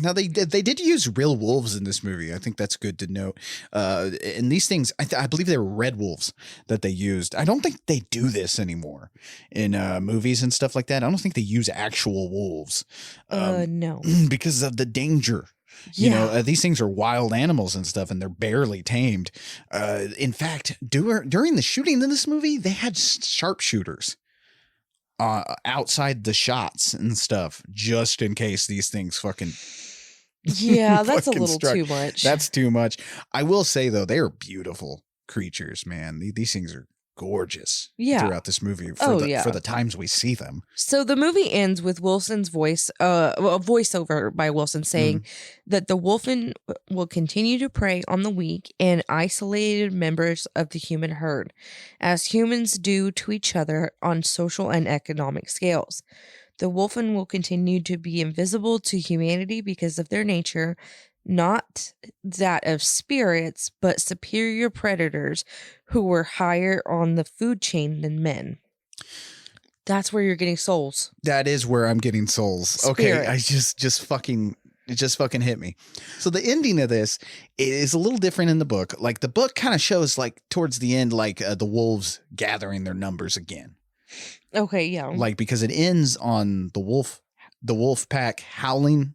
Speaker 3: Now they did use real wolves in this movie. I think that's good to note. And these things, I believe they were red wolves that they used. I don't think they do this anymore in movies and stuff like that. I don't think they use actual wolves.
Speaker 4: No.
Speaker 3: Because of the danger. You know, these things are wild animals and stuff, and they're barely tamed. In fact, during the shooting in this movie, they had sharpshooters outside the shots and stuff, just in case these things fucking
Speaker 4: Yeah, that's a
Speaker 3: fucking
Speaker 4: little
Speaker 3: struck.
Speaker 4: too much.
Speaker 3: That's too much. I will say though, they are beautiful creatures, man. These things are gorgeous.
Speaker 4: Yeah.
Speaker 3: Throughout this movie for
Speaker 4: yeah.
Speaker 3: the times we see them.
Speaker 4: So the movie ends with Wilson's voice, a voiceover by Wilson saying that the Wolfen will continue to prey on the weak and isolated members of the human herd, as humans do to each other on social and economic scales. The Wolfen will continue to be invisible to humanity because of their nature, not that of spirits, but superior predators who were higher on the food chain than men. That's where you're getting souls.
Speaker 3: That is where I'm getting souls.
Speaker 4: Spirit.
Speaker 3: Okay, I just fucking hit me. So the ending of this is a little different in the book. Like the book kind of shows like towards the end, like the wolves gathering their numbers again.
Speaker 4: Okay, yeah.
Speaker 3: Like because it ends on the wolf pack howling,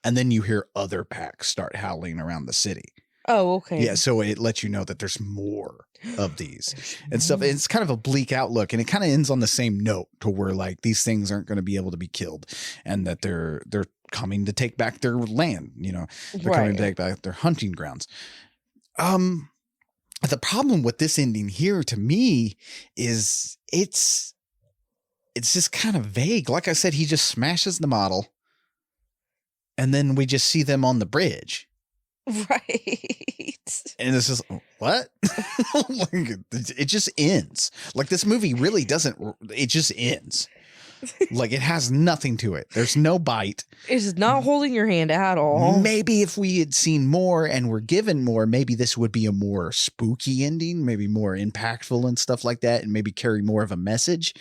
Speaker 3: and then you hear other packs start howling around the city.
Speaker 4: Oh, okay.
Speaker 3: Yeah, so it lets you know that there's more of these and stuff. And it's kind of a bleak outlook, and it kind of ends on the same note to where like these things aren't going to be able to be killed, and that they're coming to take back their land. You know, they're coming to take back their hunting grounds. The problem with this ending here to me is it's just kind of vague. Like I said, he just smashes the model, and then we just see them on the bridge.
Speaker 4: Right.
Speaker 3: And it's just, what? It just ends. Like this movie really doesn't, it just ends. Like it has nothing to it. There's no bite.
Speaker 4: It's not holding your hand at all.
Speaker 3: Maybe if we had seen more and were given more, maybe this would be a more spooky ending, maybe more impactful and stuff like that, and maybe carry more of a message.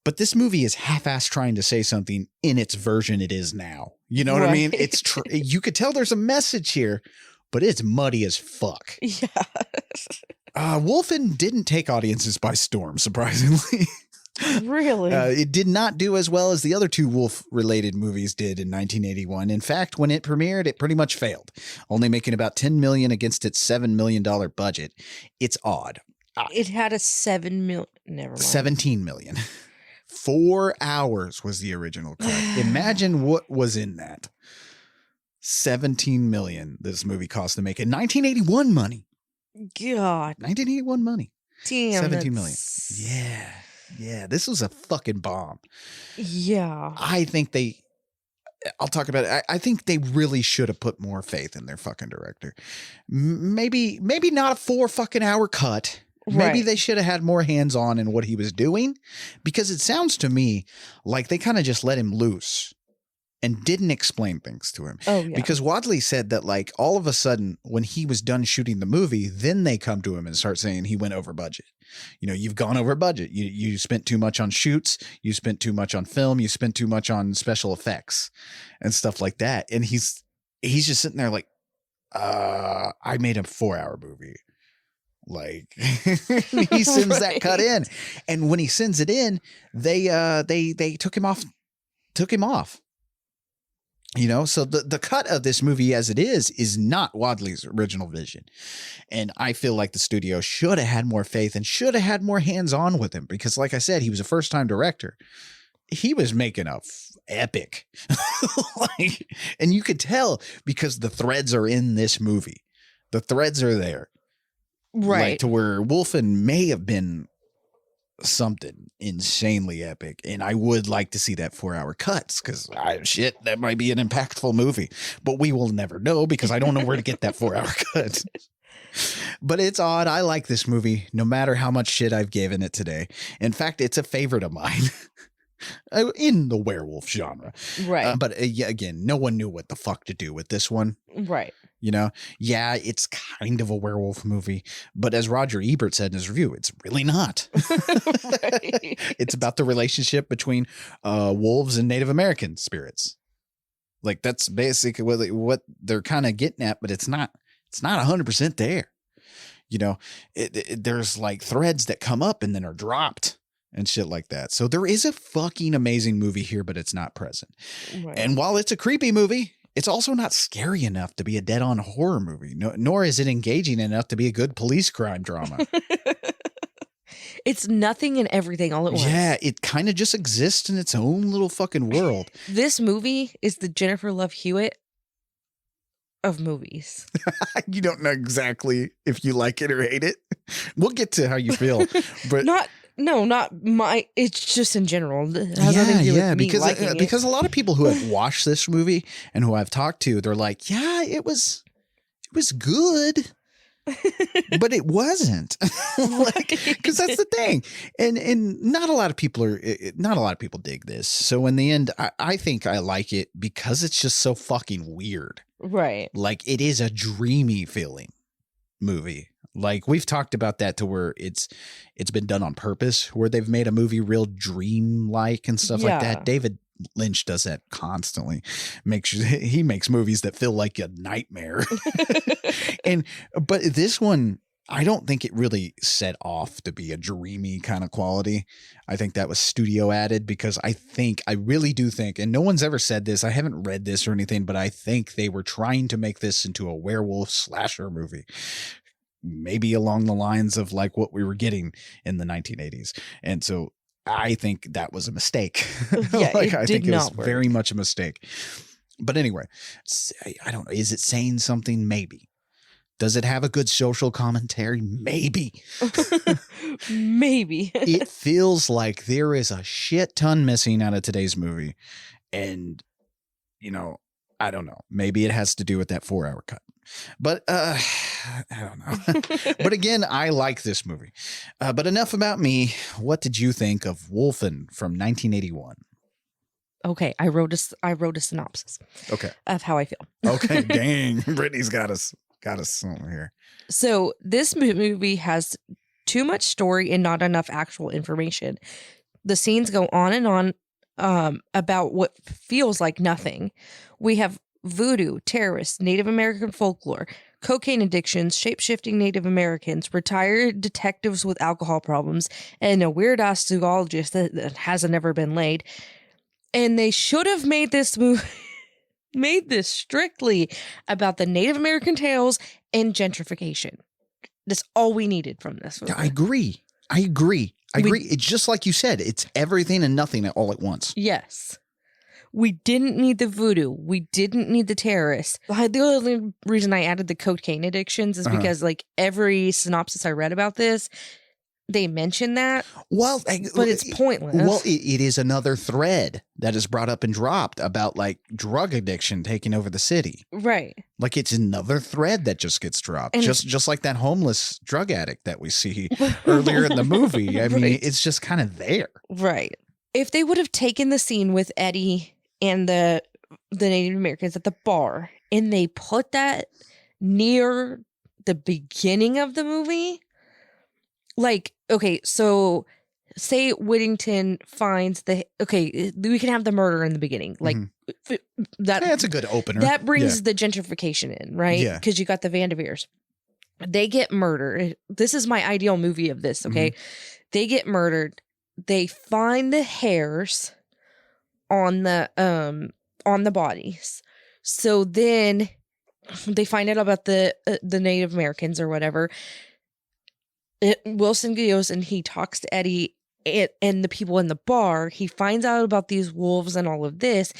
Speaker 3: But this movie is half-assed trying to say something in its version it is now. You know what I mean? It's you could tell there's a message here, but it's muddy as fuck.
Speaker 4: Yeah.
Speaker 3: Wolfen didn't take audiences by storm, surprisingly.
Speaker 4: Really?
Speaker 3: It did not do as well as the other two Wolf-related movies did in 1981. In fact, when it premiered, it pretty much failed, only making about $10 million against its $7 million budget. It's odd.
Speaker 4: It had a 7 million. Never mind.
Speaker 3: 17 million. 4 hours was the original cut. Imagine what was in that. 17 million this movie cost to make in 1981 money.
Speaker 4: God.
Speaker 3: 1981 money.
Speaker 4: Damn.
Speaker 3: 17 million. Yeah. Yeah. This was a fucking bomb.
Speaker 4: Yeah.
Speaker 3: I'll talk about it. I think they really should have put more faith in their fucking director. Maybe not a 4 fucking hour cut. Maybe they should have had more hands-on in what he was doing, because it sounds to me like they kind of just let him loose and didn't explain things to him.
Speaker 4: Oh, yeah.
Speaker 3: Because Wadleigh said that like all of a sudden when he was done shooting the movie, then they come to him and start saying he went over budget. You know, you've gone over budget. You spent too much on shoots. You spent too much on film. You spent too much on special effects and stuff like that. And he's just sitting there like, I made a 4-hour movie. Like he sends that cut in, and when he sends it in, they took him off. You know, so the cut of this movie as it is not Wadleigh's original vision. And I feel like the studio should have had more faith and should have had more hands-on with him, because like I said, he was a first-time director. He was making a epic. And you could tell because the threads are in this movie. The threads are there.
Speaker 4: Right.
Speaker 3: Like to where Wolfen may have been something insanely epic. And I would like to see that 4-hour cuts, because that might be an impactful movie. But we will never know, because I don't know where to get that 4-hour cut. But it's odd. I like this movie no matter how much shit I've given it today. In fact, it's a favorite of mine. In the werewolf genre.
Speaker 4: Right.
Speaker 3: But again, no one knew what the fuck to do with this one.
Speaker 4: Right.
Speaker 3: You know, yeah, it's kind of a werewolf movie, but as Roger Ebert said in his review, it's really not.
Speaker 4: Right.
Speaker 3: It's about the relationship between wolves and Native American spirits. Like that's basically what they're kind of getting at, but it's not 100% there. You know, there's like threads that come up and then are dropped and shit like that. So there is a fucking amazing movie here, but it's not present. Right. And while it's a creepy movie, it's also not scary enough to be a dead-on horror movie, nor is it engaging enough to be a good police crime drama.
Speaker 4: It's nothing and everything all at once.
Speaker 3: Yeah, it kind of just exists in its own little fucking world.
Speaker 4: This movie is the Jennifer Love Hewitt of movies.
Speaker 3: You don't know exactly if you like it or hate it. We'll get to how you feel, but
Speaker 4: not my. It's just in general. It has nothing to do with me liking it.
Speaker 3: Because a lot of people who have watched this movie and who I've talked to, they're like, yeah, it was good. But it wasn't. Because that's the thing. And not a lot of people dig this. So in the end, I think I like it because it's just so fucking weird.
Speaker 4: Right.
Speaker 3: Like it is a dreamy feeling movie. Like we've talked about that to where it's been done on purpose, where they've made a movie real dream-like and stuff like that. David Lynch does that constantly. He makes movies that feel like a nightmare. But this one, I don't think it really set off to be a dreamy kind of quality. I think that was studio added because I really do think, and no one's ever said this, I haven't read this or anything, but I think they were trying to make this into a werewolf slasher movie. Maybe along the lines of like what we were getting in the 1980s. And so I think that was a mistake.
Speaker 4: Yeah,
Speaker 3: I think it was very much a mistake. But anyway, I don't know. Is it saying something? Maybe. Does it have a good social commentary? Maybe.
Speaker 4: Maybe.
Speaker 3: It feels like there is a shit ton missing out of today's movie. And, I don't know. Maybe it has to do with that 4-hour cut. But I don't know. But again, I like this movie. But enough about me. What did you think of Wolfen from 1981?
Speaker 4: Okay, I wrote a synopsis.
Speaker 3: Okay.
Speaker 4: Of how I feel.
Speaker 3: Okay, dang. Brittany's got us something here.
Speaker 4: So this movie has too much story and not enough actual information. The scenes go on and on about what feels like nothing. We have voodoo, terrorists, Native American folklore, cocaine addictions, shape-shifting Native Americans, retired detectives with alcohol problems, and a weird-ass zoologist that hasn't ever been laid. And they should have made this movie... made this strictly about the Native American tales and gentrification. That's all we needed from this movie.
Speaker 3: I agree. It's just like you said. It's everything and nothing all at once.
Speaker 4: Yes. We didn't need the voodoo. We didn't need the terrorists. The only reason I added the cocaine addictions is because like every synopsis I read about this, they mention that.
Speaker 3: Well,
Speaker 4: but it's pointless.
Speaker 3: Well, it is another thread that is brought up and dropped about like drug addiction taking over the city.
Speaker 4: Right.
Speaker 3: Like it's another thread that just gets dropped. And just like that homeless drug addict that we see earlier in the movie. I mean, it's just kind of there.
Speaker 4: Right. If they would have taken the scene with Eddie and the Native Americans at the bar and they put that near the beginning of the movie, like, okay, so say Whittington finds we can have the murder in the beginning. Like that's
Speaker 3: a good opener.
Speaker 4: That brings the gentrification in, right?
Speaker 3: Yeah.
Speaker 4: Because you got the Vanderveers. They get murdered. This is my ideal movie of this, okay? They get murdered. They find the hairs on the bodies. So then they find out about the Native Americans or whatever. Wilson goes and he talks to Eddie and the people in the bar. He finds out about these wolves and all of this.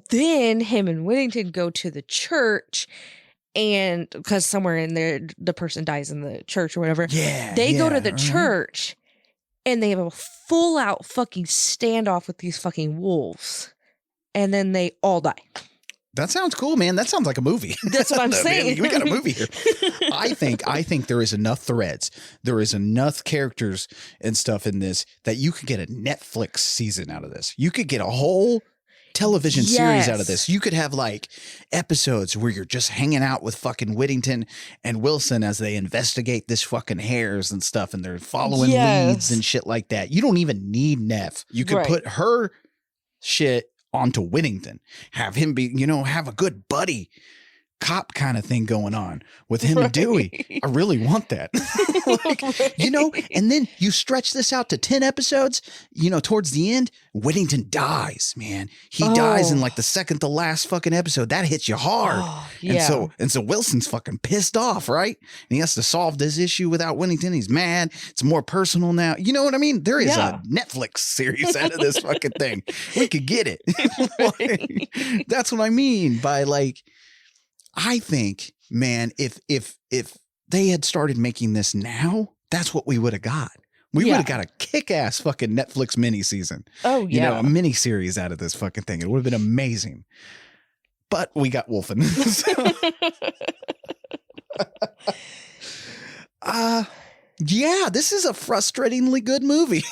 Speaker 4: Then him and Whittington go to the church, and because somewhere in there the person dies in the church or whatever. They go to the church and they have a full out fucking standoff with these fucking wolves, and then they all die.
Speaker 3: That sounds cool, man. That sounds like a movie.
Speaker 4: That's what I'm saying.
Speaker 3: Man, we got a movie here. I think there is enough threads. There is enough characters and stuff in this that you could get a Netflix season out of this. You could get a whole television series out of this. You could have like episodes where you're just hanging out with fucking Whittington and Wilson as they investigate this fucking hairs and stuff, and they're following leads and shit like that. You don't even need Neff. You could put her shit onto Whittington, have him be, have a good buddy cop kind of thing going on with him and Dewey. I really want that. And then you stretch this out to 10 episodes, towards the end, Whittington dies, man. He dies in like the second to last fucking episode. That hits you hard. And so Wilson's fucking pissed off, right? And he has to solve this issue without Whittington. He's mad. It's more personal now. You know what I mean? There is a Netflix series out of this fucking thing. We could get it. That's what I mean by like, I think, man, if they had started making this now, that's what we would have got. We would have got a kick-ass fucking Netflix mini season.
Speaker 4: Oh, yeah.
Speaker 3: A mini series out of this fucking thing. It would have been amazing. But we got Wolfen. This is a frustratingly good movie.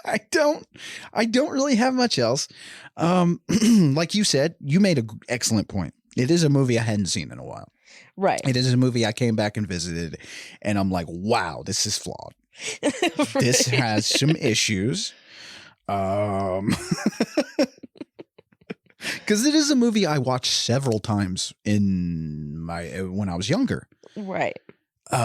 Speaker 3: I don't really have much else. Like you said, you made an excellent point. It is a movie I hadn't seen in a while.
Speaker 4: Right.
Speaker 3: It is a movie I came back and visited, and I'm like, wow, this is flawed. This has some issues. Because it is a movie I watched several times when I was younger.
Speaker 4: Right.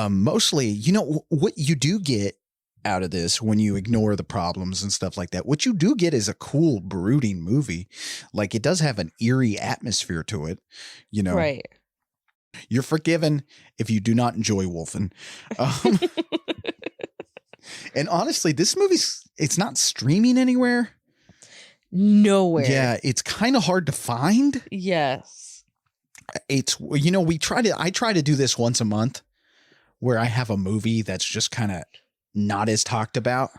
Speaker 3: mostly, you know, what you do get out of this when you ignore the problems and stuff like that, what you do get is a cool, brooding movie. Like, it does have an eerie atmosphere to it, you know.
Speaker 4: Right.
Speaker 3: You're forgiven if you do not enjoy Wolfen. And honestly, this it's not streaming anywhere.
Speaker 4: Nowhere.
Speaker 3: Yeah, it's kind of hard to find.
Speaker 4: Yes.
Speaker 3: It's, you know, I try to do this once a month where I have a movie that's just kind of not as talked about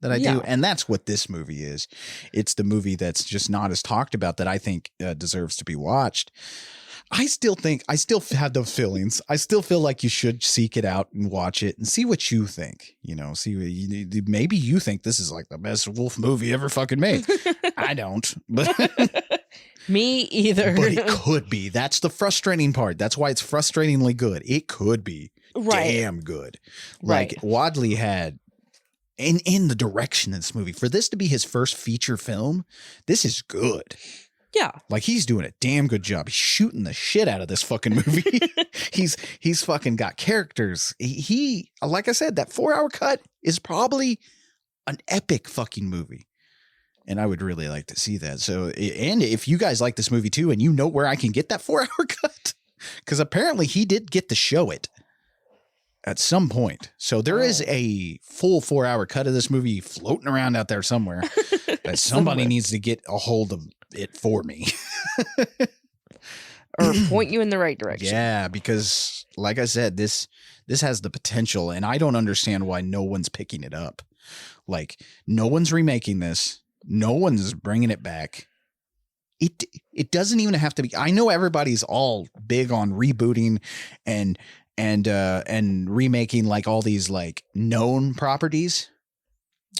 Speaker 3: that I do. And that's what this movie is. It's the movie that's just not as talked about that I think deserves to be watched. I still have those feelings. I still feel like you should seek it out and watch it and see what you think. You know, maybe you think this is like the best wolf movie ever fucking made. I don't, but
Speaker 4: me either.
Speaker 3: But it could be. That's the frustrating part. That's why it's frustratingly good. It could be damn good. Like Wadleigh had in the direction of this movie. For this to be his first feature film, this is good.
Speaker 4: Yeah.
Speaker 3: Like, he's doing a damn good job. He's shooting the shit out of this fucking movie. he's fucking got characters. He, like I said, that 4-hour cut is probably an epic fucking movie. And I would really like to see that. So, and if you guys like this movie too, and you know where I can get that 4-hour cut, because apparently he did get to show it at some point. So there is a full 4-hour cut of this movie floating around out there somewhere that somebody needs to get a hold of it for me.
Speaker 4: Or point you in the right direction.
Speaker 3: Yeah, because like I said, this has the potential, and I don't understand why no one's picking it up. Like, no one's remaking this. No one's bringing it back. It doesn't even have to be. I know everybody's all big on rebooting and remaking like all these like known properties.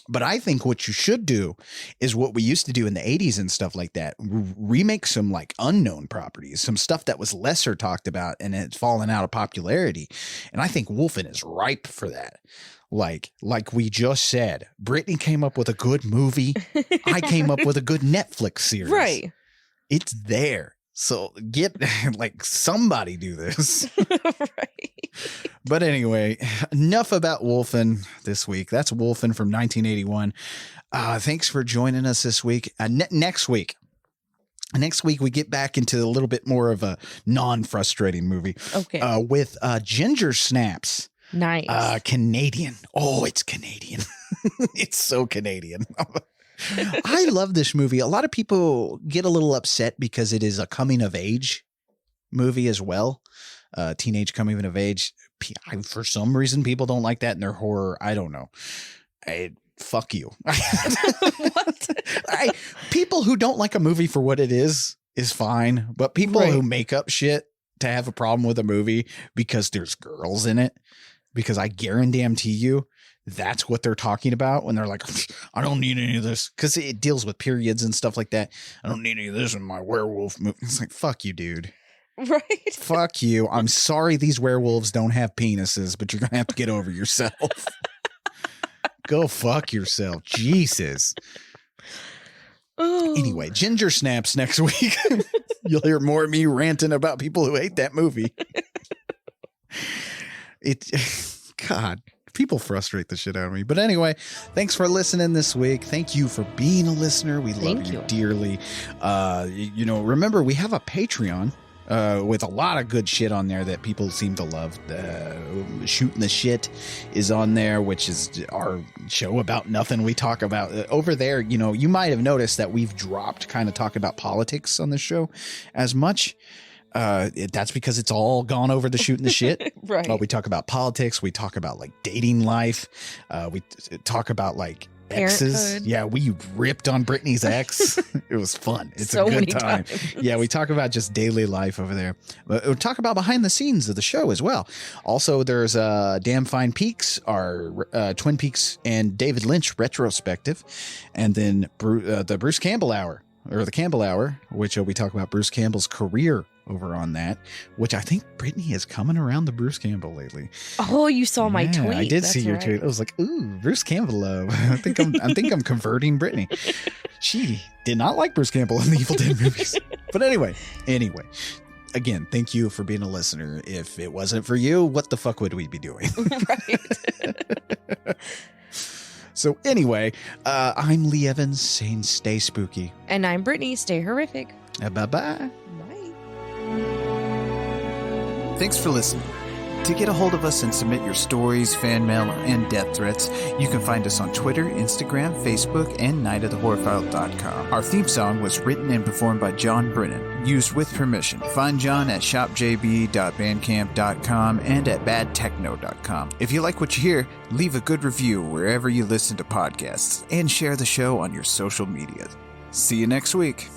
Speaker 3: But I think what you should do is what we used to do in the 80s and stuff like that. Remake some like unknown properties, some stuff that was lesser talked about and it's fallen out of popularity. And I think Wolfen is ripe for that. Like we just said, Brittany came up with a good movie. I came up with a good Netflix series.
Speaker 4: Right.
Speaker 3: It's there. So get like somebody do this.
Speaker 4: Right.
Speaker 3: But anyway, enough about Wolfen this week. That's Wolfen from 1981. Thanks for joining us this week. Next week we get back into a little bit more of a non-frustrating movie.
Speaker 4: Okay.
Speaker 3: With Ginger Snaps.
Speaker 4: Nice.
Speaker 3: Canadian. Oh, it's Canadian. It's so Canadian. I love this movie. A lot of people get a little upset because it is a coming of age movie as well. Teenage coming of age. For some reason, people don't like that in their horror. I don't know. Fuck you.
Speaker 4: What?
Speaker 3: People who don't like a movie for what it is fine. But people who make up shit to have a problem with a movie because there's girls in it, because I guarantee you, that's what they're talking about when they're like, I don't need any of this, because it deals with periods and stuff like that. I don't need any of this in my werewolf movie. It's like, fuck you, dude.
Speaker 4: Right.
Speaker 3: Fuck you. I'm sorry these werewolves don't have penises, but you're going to have to get over yourself. Go fuck yourself. Jesus.
Speaker 4: Oh.
Speaker 3: Anyway, Ginger Snaps next week. You'll hear more of me ranting about people who hate that movie. God. People frustrate the shit out of me. But anyway, thanks for listening this week. Thank you for being a listener. We love you dearly. Remember, we have a Patreon with a lot of good shit on there that people seem to love. Shooting the Shit is on there, which is our show about nothing. We talk about over there. You know, you might have noticed that we've dropped kind of talk about politics on the show as much. That's because it's all gone over the Shooting the Shit.
Speaker 4: Right.
Speaker 3: We talk about politics. We talk about like dating life. We talk about like exes.
Speaker 4: Parenthood.
Speaker 3: Yeah, we ripped on Brittany's ex. It was fun. It's
Speaker 4: so
Speaker 3: a good
Speaker 4: many
Speaker 3: time. Yeah, we talk about just daily life over there. But we talk about behind the scenes of the show as well. Also, there's Damn Fine Peaks, our Twin Peaks and David Lynch retrospective, and then the Bruce Campbell Hour. Or the Campbell Hour, which we talk about Bruce Campbell's career over on that, which I think Brittany is coming around the Bruce Campbell lately.
Speaker 4: Oh, you saw my tweet.
Speaker 3: I did see your tweet. I was like, ooh, Bruce Campbell love. I think I'm converting Brittany. She did not like Bruce Campbell in the Evil Dead movies. But anyway, again, thank you for being a listener. If it wasn't for you, what the fuck would we be doing?
Speaker 4: Right.
Speaker 3: So anyway, I'm Lee Evans saying stay spooky.
Speaker 4: And I'm Brittany. Stay horrific.
Speaker 3: Bye-bye.
Speaker 4: Bye.
Speaker 5: Thanks for listening. To get a hold of us and submit your stories, fan mail, and death threats, you can find us on Twitter, Instagram, Facebook, and nightofthehorrorfile.com. Our theme song was written and performed by John Brennan, used with permission. Find John at shopjb.bandcamp.com and at badtechno.com. If you like what you hear, leave a good review wherever you listen to podcasts, and share the show on your social media. See you next week.